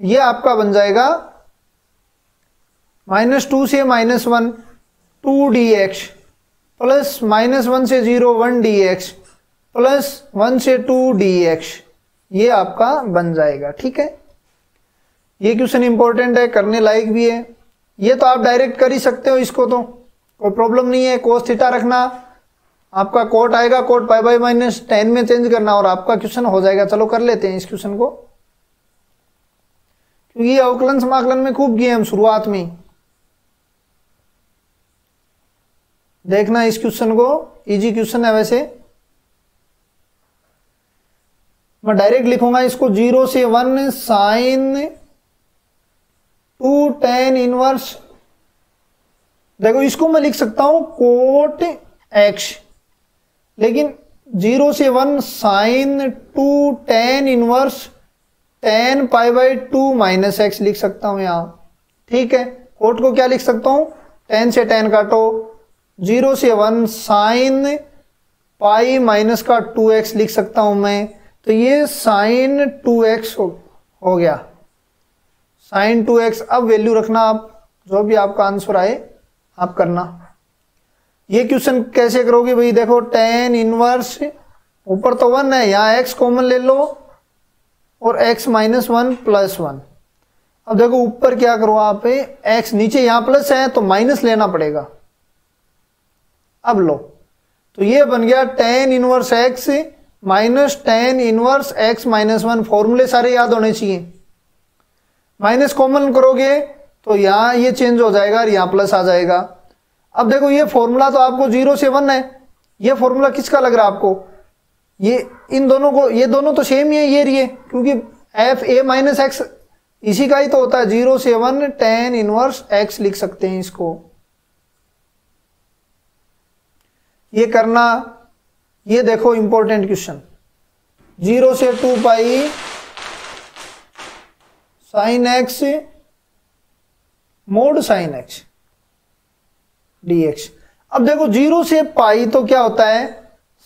ये आपका बन जाएगा -2 से -1 2 dx प्लस -1 से 0 1 dx प्लस 1 से 2 dx, ये आपका बन जाएगा, ठीक है। ये क्वेश्चन इंपॉर्टेंट है, करने लायक भी है। ये तो आप डायरेक्ट कर ही सकते हो, इसको तो कोई प्रॉब्लम नहीं है। कोस थीटा रखना, आपका कोट आएगा, कोट π/-10 में चेंज करना और आपका क्वेश्चन हो जाएगा। चलो कर लेते हैं इस क्वेश्चन को, क्योंकि अवकलन समाकलन में खूब किए हम शुरुआत में। देखना इस क्वेश्चन को, इजी क्वेश्चन है वैसे। मैं डायरेक्ट लिखूंगा इसको, 0 से 1 साइन 2 tan इनवर्स। देखो इसको मैं लिख सकता हूं कोट x, लेकिन 0 से 1 sign 2 tan inverse tan π/2 - x लिख सकता हूं यहां, ठीक है। कोट को क्या लिख सकता हूं, tan से tan काटो, 0 से 1 साइन π-2x लिख सकता हूं मैं, तो ये साइन 2x हो गया, साइन 2x। अब वैल्यू रखना आप, जो भी आपका आंसर आए आप करना। ये क्वेश्चन कैसे करोगे भाई, देखो tan इनवर्स, ऊपर तो 1 है, यहाँ x कॉमन ले लो और x -1 + 1। अब देखो ऊपर क्या करो आप, x नीचे यहाँ प्लस है तो माइनस लेना पड़ेगा। अब लो, तो ये बन गया tan inverse x minus tan inverse x -1। फॉर्मूले सारे याद होने चाहिए। माइनस कॉमन करोगे तो यहां ये चेंज हो जाएगा और यहां प्लस आ जाएगा। अब देखो ये फॉर्मूला तो आपको 0 से 1 है, ये फॉर्मूला किसका लग रहा है आपको, ये इन दोनों को, ये दोनों तो सेम ही है ये रही, क्योंकि f a - x इसी का ही तो होता है। 0 से 1 tan इनवर्स x लिख सकते हैं इसको। ये करना, ये देखो इंपॉर्टेंट क्वेश्चन, 0 से 2 pi sine x mod sine x dx। अब देखो 0 से पाई तो क्या होता है,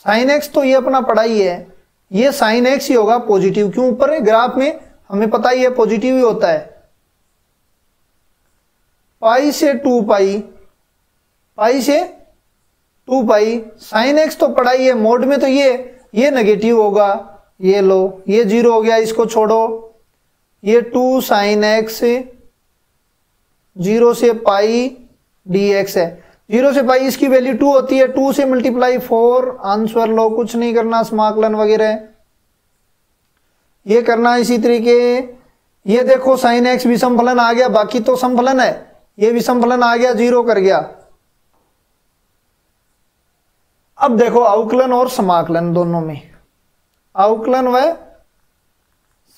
साइन x तो ये अपना पढ़ा ही है, ये साइन x ही होगा पॉजिटिव, क्यों, ऊपर है ग्राफ में हमें पता ही है पॉजिटिव ही होता है। पाई से 2 पाई पाई से 2 पाई। साइन एक्स तो पढ़ा ही है, मोड में तो ये नेगेटिव होगा, ये लो ये 0 हो गया, इसको छोड़ो, ये 2 साइन एक्स 0 से पाई डी एक्स है। 0 से पाई इसकी वैल्यू 2 होती है, 2 से मल्टीप्लाई 4, आंसर लो, कुछ नहीं करना, समाकलन वगैरह ये करना। इसी तरीके ये देखो साइन एक्स विषम फलन आ गया, बाकी तो समफलन है, ये विषम फलन आ गया 0 कर गया। अब देखो अवकलन और समाकलन दोनों में, अवकलन व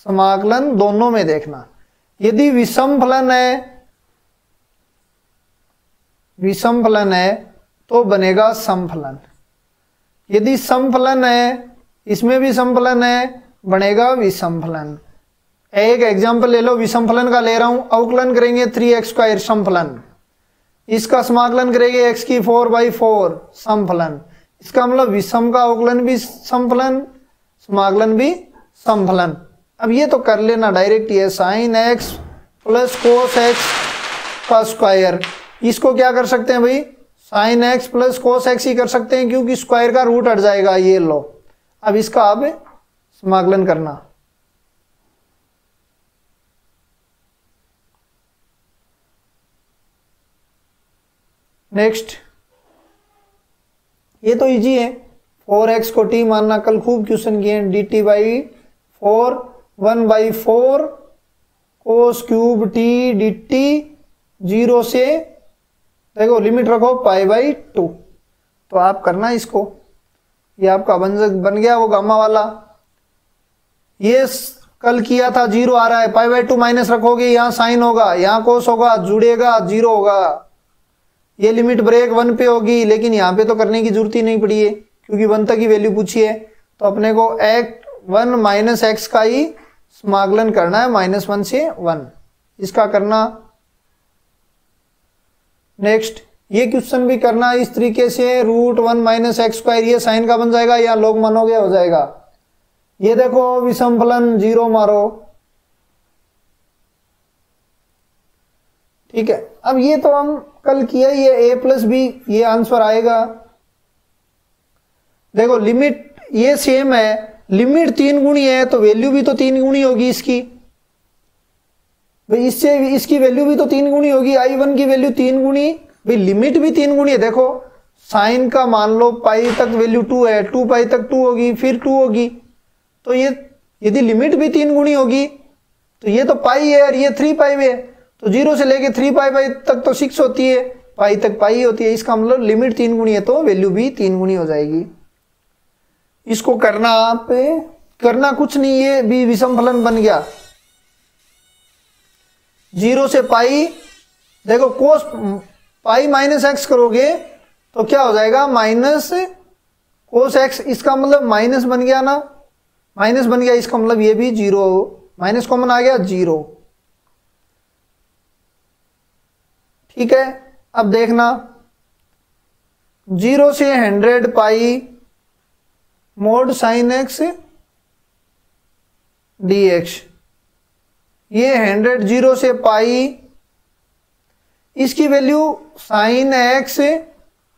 समाकलन दोनों में देखना। यदि विषम फलन है तो बनेगा समफलन, यदि समफलन है इसमें भी समफलन है बनेगा विषम फलन। एक एग्जांपल ले लो, विषम फलन का ले रहा हूं, अवकलन करेंगे 3x² समफलन, इसका समाकलन करेंगे x की 4/4 समफलन। इसका मतलब विषम का अवकलन भी समफलन, समाकलन भी समफलन। अब ये तो कर लेना डायरेक्ट, ये sine x plus cos x का स्क्वायर, इसको क्या कर सकते हैं भाई, sine x plus cos x ही कर सकते हैं, क्योंकि स्क्वायर का रूट हट जाएगा, ये लो। अब इसका आप समाकलन करना। नेक्स्ट, ये तो इजी है, 4x को t मानना, कल खूब क्वेश्चन किए हैं। dt/4 1/4 cos cube t dt 0 से देखो लिमिट रखो π/2, तो आप करना इसको, ये आपका बन गया वो गामा वाला। ये कल किया था 0 आ रहा है, π/2 माइनस रखोगे, यहाँ साइन होगा, यहाँ कोस होगा, जुड़ेगा 0 होगा, ये लिमिट ब्रेक 1 पे होगी, लेकिन यहाँ पे तो करने की जरूरत ही नहीं पड़ी है क्योंकि 1 तक की वैल्यू पूछी है, तो अपने को 1 माइनस एक्स का ही समाकलन करना है, -1 से 1 इसका करना। नेक्स्ट, ये क्वेश्चन भी करना इस तरीके से, √1 माइनस x², ये साइन का बन जाएगा या लोग मानोगे हो जाएगा। ये देखो विषम फलन 0 मारो, ठीक है। अब ये तो हम कल किया ही है, a+b, ये आंसर आएगा। देखो लिमिट ये सेम है, लिमिट 3 गुणी है तो वैल्यू भी तो 3 गुणी होगी इसकी, भाई इससे इसकी वैल्यू भी तो 3 गुणी होगी, I1 की वैल्यू 3 गुणी, भाई लिमिट भी 3 गुणी है। देखो साइन का मान लो पाई तक वैल्यू 2 है, 2 पाई तक 2 होगी, फिर 2 होगी, तो ये यदि लिमिट भी 3 गुणी होगी तो ये तो पाई है और ये 3 पाई है, तो 0 से लेके 3 पाई तक तो 6 होती है, पाई तक पाई होती है, इसका मतलब लिमिट 3 गुणी है तो वैल्यू भी 3 गुणी हो जाएगी। इसको करना, आप करना कुछ नहीं, ये भी विषम फलन बन गया। 0 से पाई, देखो कोस पाई माइनस एक्स करोगे तो क्या हो जाएगा, माइनस कोस एक्स, इसका मतलब माइनस बन गया ना, माइनस बन गया, इसका मतलब ये भी 0, माइनस कॉमन आ गया 0, ठीक है। अब देखना 0 से 100 pi mod sine x D x, ये 100 0 से पाई, इसकी value sine x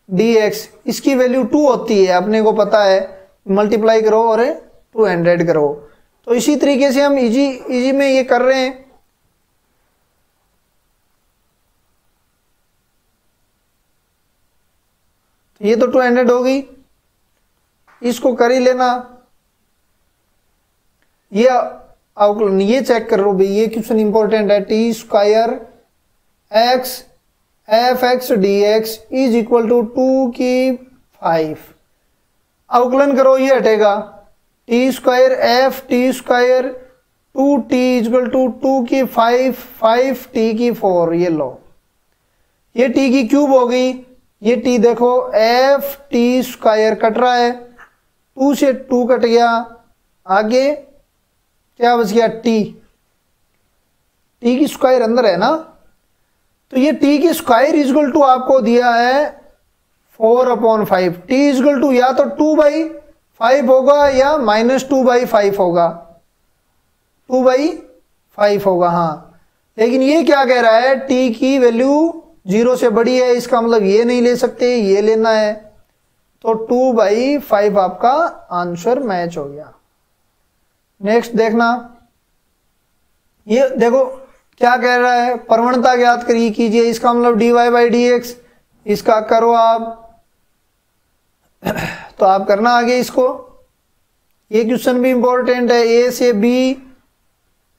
D x, इसकी वैल्यू 2 होती है, अपने को पता है, मल्टीप्लाई करो और 200 करो। तो इसी तरीके से हम इजी में ये कर रहे हैं। ये तो 200 हो गई, इसको कर ही लेना। ये अवकलन ये चेक कर लो भाई, ये क्वेश्चन इंपॉर्टेंट है। t² x f(x) dx is equal to 2 की 5, अवकलन करो ये हटेगा, t² f t² 2t is equal to 2 की 5 5t की 4, ये लो, ये t की क्यूब हो गई, ये t देखो f t² कट रहा है, 2 से 2 कट गया, आगे क्या बच गया t की स्क्वायर अंदर है ना, तो ये t की स्क्वायर इक्वल टू आपको दिया है 4/5, t इक्वल टू या तो 2/5 होगा या -2/5 होगा, 2/5 होगा, हाँ। लेकिन ये क्या कह रहा है, t की वैल्यू 0 से बड़ी है, इसका मतलब ये नहीं ले सकते, ये लेना है। तो 2/5 आपका आंसर मैच हो गया। नेक्स्ट देखना, ये देखो क्या कह रहा है, प्रवणता ज्ञात करिए कीजिए, इसका मतलब dy/dx, इसका करो आप। तो आप करना आगे इसको, ये क्वेश्चन भी इंपॉर्टेंट है। a से b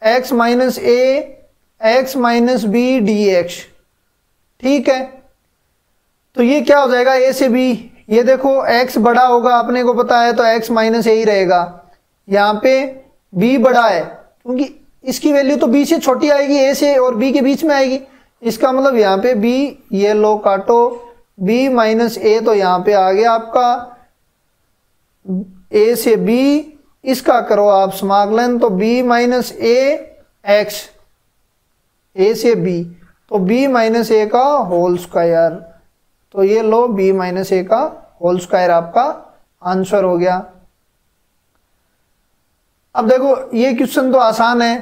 x minus a x minus b dx, ठीक है। तो ये क्या हो जाएगा, a से b, ये देखो x बड़ा होगा अपने को पता है, तो x माइनस a ही रहेगा। यहाँ पे b बड़ा है क्योंकि इसकी वैल्यू तो b से छोटी आएगी, a से और b के बीच में आएगी। इसका मतलब यहाँ पे b, ये लो काटो, b माइनस a, तो यहाँ पे आ गया आपका a से b, इसका करो आप समाकलन, तो b minus a x, a से b, तो b माइनस a का होल स्क्वायर, तो ये लो b माइनस a का होल स्क्वायर आपका आंसर हो गया। अब देखो ये क्वेश्चन तो आसान है,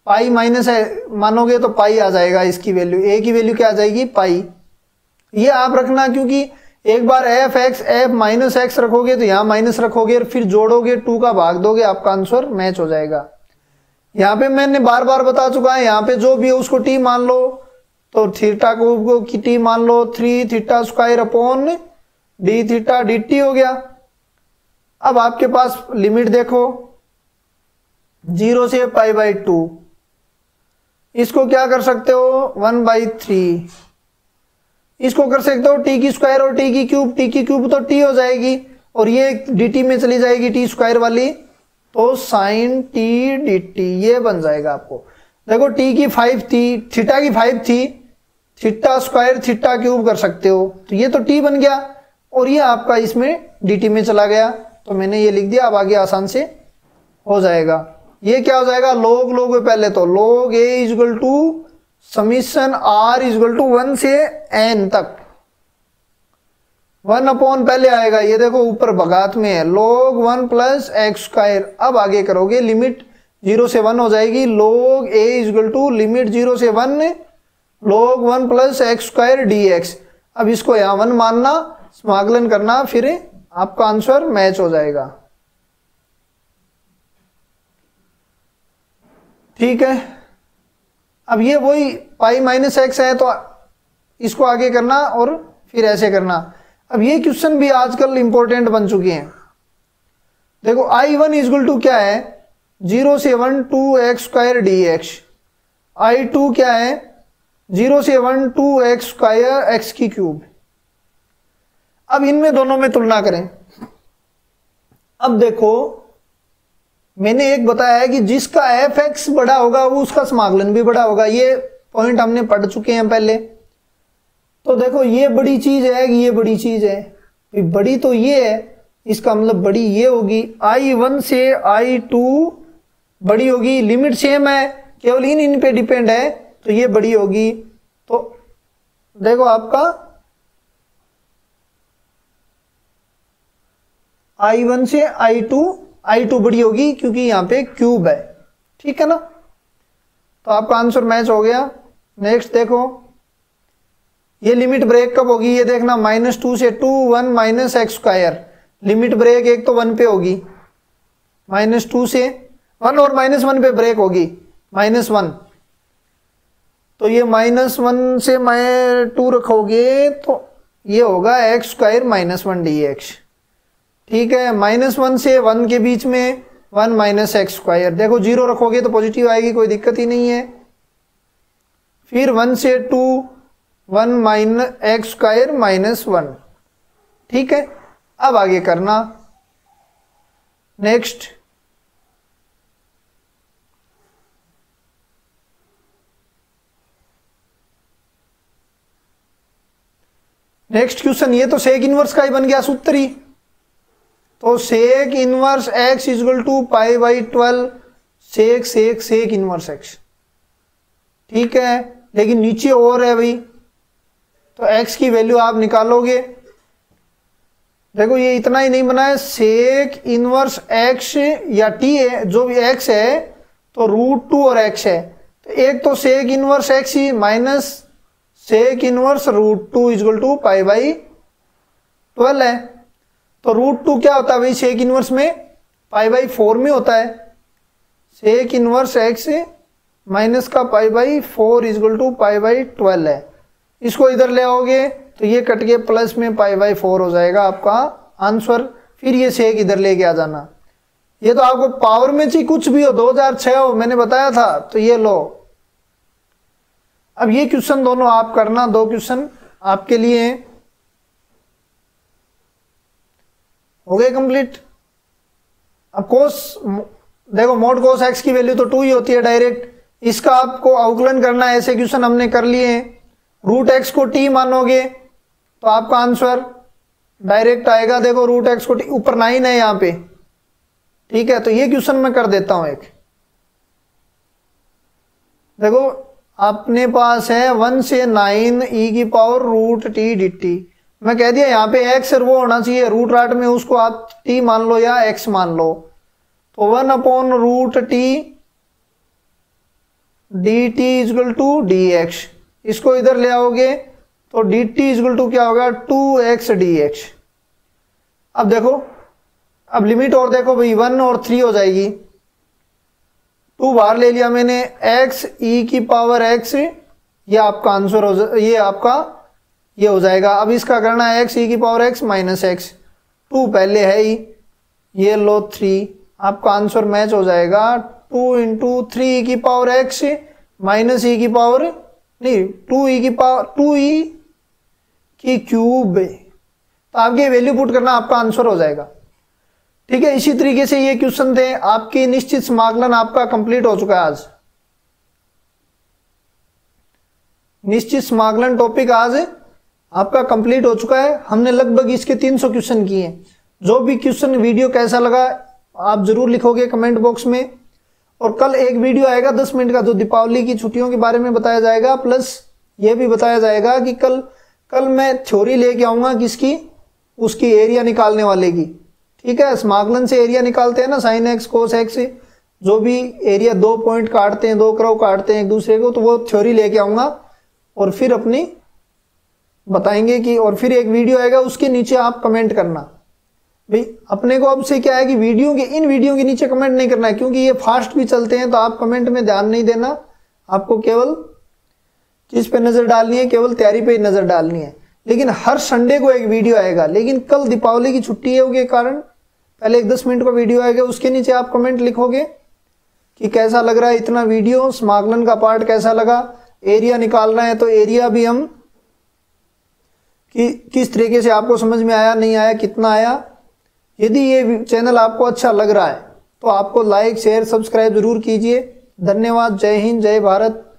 पाई माइनस है मानोगे तो पाई आ जाएगा, इसकी वैल्यू a की वैल्यू क्या आ जाएगी, पाई। ये आप रखना क्योंकि एक बार f माइनस x रखोगे तो यहाँ माइनस रखोगे और फिर जोड़ोगे 2 का भाग दोगे, आपका आंसर मैच हो जाएगा। यहाँ पे मैंने बार बार बता चुका है, यहाँ पे जो भी है उसको t मान लो, तो थीटा को की t मान लो, 3 theta square upon d theta dt हो गया। अब आपके पास लिमिट देखो 0 से π/2, इसको क्या कर सकते हो 1/3, इसको कर सकते हो t की स्क्वायर और t की क्यूब तो t हो जाएगी और ये dt में चली जाएगी t स्क्वायर वाली, तो साइन t dt ये बन जाएगा आपको। देखो t की 5 थी, थीटा की 5 थी, थीटा स्क्वायर थीटा क्यूब कर सकते हो, तो ये तो t बन गया और ये आपका इसमें dt में चला गया, तो मैंने ये लिख दिया। अब आगे आसान से हो जाएगा। ये क्या हो जाएगा, लोग पहले तो log a equal to summation r equal to 1 से n तक, 1 अपॉन पहले आएगा, ये देखो ऊपर भगात में है, log 1 प्लस एक्स स्क्वायर। अब आगे करोगे लिमिट 0 से 1 हो जाएगी, log a equal to limit 0 से 1 log 1 plus x square dx। अब इसको यहाँ 1 मानना, समाकलन करना, फिर आपका आंसर मैच हो जाएगा। ठीक है, अब ये वही पाई माइनस एक्स है, तो इसको आगे करना और फिर ऐसे करना। अब ये क्वेश्चन भी आजकल इंपॉर्टेंट बन चुके हैं। देखो I1 इजल टू क्या है, 0 से 1 2x स्क्वायर dx, I2 क्या है 0 से 1 2x स्क्वायर x की क्यूब। अब इनमें दोनों में तुलना करें। अब देखो मैंने एक बताया है कि जिसका fx बड़ा होगा वो उसका समाकलन भी बड़ा होगा, ये पॉइंट हमने पढ़ चुके हैं पहले। तो देखो ये बड़ी चीज है कि ये बड़ी चीज है, बड़ी तो ये है, इसका मतलब बड़ी ये होगी, I1 से I2 बड़ी होगी, लिमिट सेम है, केवल इन पे डिपेंड है, तो ये बड़ी होगी। तो देखो आपका I1 से I2 बड़ी होगी क्योंकि यहाँ पे क्यूब है, ठीक है ना। तो आपका आंसर मैच हो गया। नेक्स्ट देखो ये लिमिट ब्रेक कब होगी, ये देखना -2 से 2 1 minus x square, limit break एक तो 1 पे होगी, -2 से 1 और -1 पे ब्रेक होगी, -1, तो ये -1 से -2 रखोगे तो ये होगा एक्स स्क्वायर -1 dx, ठीक है। -1 से 1 के बीच में 1 माइनस एक्स स्क्वायर, देखो 0 रखोगे तो पॉजिटिव आएगी, कोई दिक्कत ही नहीं है। फिर 1 से 2 1 माइनस एक्स स्क्वायर -1, ठीक है। अब आगे करना नेक्स्ट, क्वेश्चन, ये तो सेक इनवर्स का ही बन गया सूत्र ही, तो sec inverse x equal to π/12 sec inverse x, ठीक है। लेकिन नीचे और है भाई, तो x की वैल्यू आप निकालोगे, देखो ये इतना ही नहीं बना है, सेक इनवर्स x या t है, जो भी x है तो √2 और x है, तो एक तो सेक इनवर्स x ही minus sec inverse √2 equal to π/12 है। तो √2 क्या होता है भाई, सेक इनवर्स में π/4 में होता है। सेक इनवर्स x माइनस का π/4 इक्वल टू π/12 है। इसको इधर ले आओगे तो ये कट के प्लस में π/4 हो जाएगा आपका आंसर। फिर ये सेक इधर लेके आ जाना। ये तो आपको पावर में चाहिए, कुछ भी हो, 2006 हो, मैंने बताया था। तो ये लो, अब ये क्वेश्चन दोनों आप करना, 2 क्वेश्चन आपके लिए हैं। हो गए कंप्लीट। अब कोस देखो, मोड कोस एक्स की वैल्यू तो 2 ही होती है डायरेक्ट। इसका आपको अवकलन करना है, ऐसे क्वेश्चन हमने कर लिए हैं। √x को t मानोगे तो आपका आंसर डायरेक्ट आएगा। देखो √x को t, ऊपर 9 है यहाँ पे, ठीक है। तो ये क्वेश्चन मैं कर देता हूं एक। देखो अपने पास है 1 से 9 e⁻√t dt। मैं कह दिया यहाँ पे x और वो होना चाहिए रूट राट में, उसको आप t मान लो या x मान लो। तो 1/√t dt equal to dx। इसको इधर ले आओगे तो dt इक्वल टू क्या होगा, 2x dx। अब देखो, अब लिमिट और देखो भाई, 1 और 3 हो जाएगी। 2 बाहर ले लिया मैंने, x e⁻x, ये आपका आंसर हो, ये आपका ये हो जाएगा। अब इसका करना है x e⁻x माइनस x, 2 पहले है ही, ये लो 3, आपका आंसर मैच हो जाएगा। 2 × 3 e⁻x माइनस नहीं 2e की क्यूब। तो आपके वैल्यू पुट करना, आपका आंसर हो जाएगा। ठीक है, इसी तरीके से ये क्वेश्चन थे आपकी। निश्चित समाकलन आपका कंप्लीट हो चुका है आज। निश्चित समाकलन टॉपिक आज आपका कंप्लीट हो चुका है। हमने लगभग इसके 300 क्वेश्चन किए। जो भी क्वेश्चन वीडियो कैसा लगा आप जरूर लिखोगे कमेंट बॉक्स में। और कल एक वीडियो आएगा 10 मिनट का, जो दीपावली की छुट्टियों के बारे में बताया जाएगा। प्लस ये भी बताया जाएगा कि कल मैं थ्योरी लेके आऊंगा किसकी, उसकी एरिया निकालने वाले की। ठीक है, समाकलन से एरिया निकालते हैं ना, sin x cos x, जो भी एरिया 2 पॉइंट काटते हैं, 2 कर्व काटते हैं एक दूसरे को, तो वो थ्योरी लेके आऊंगा और फिर अपनी बताएंगे कि, और फिर एक वीडियो आएगा उसके नीचे आप कमेंट करना। भाई अपने को अब से क्या है कि इन वीडियो के नीचे कमेंट नहीं करना है, क्योंकि ये फास्ट भी चलते हैं। तो आप कमेंट में ध्यान नहीं देना, आपको केवल किस पे नजर डालनी है, केवल तैयारी पे नजर डालनी है। लेकिन हर संडे को एक वीडियो आएगा। लेकिन कल दीपावली की छुट्टी है के कारण पहले एक 10 मिनट का वीडियो आएगा, उसके नीचे आप कमेंट लिखोगे कि कैसा लग रहा है इतना वीडियो, समाकलन का पार्ट कैसा लगा। एरिया निकालना है तो एरिया भी हम कि किस तरीके से आपको समझ में आया, नहीं आया, कितना आया। यदि ये चैनल आपको अच्छा लग रहा है तो आपको लाइक शेयर सब्सक्राइब जरूर कीजिए। धन्यवाद। जय हिंद, जय भारत।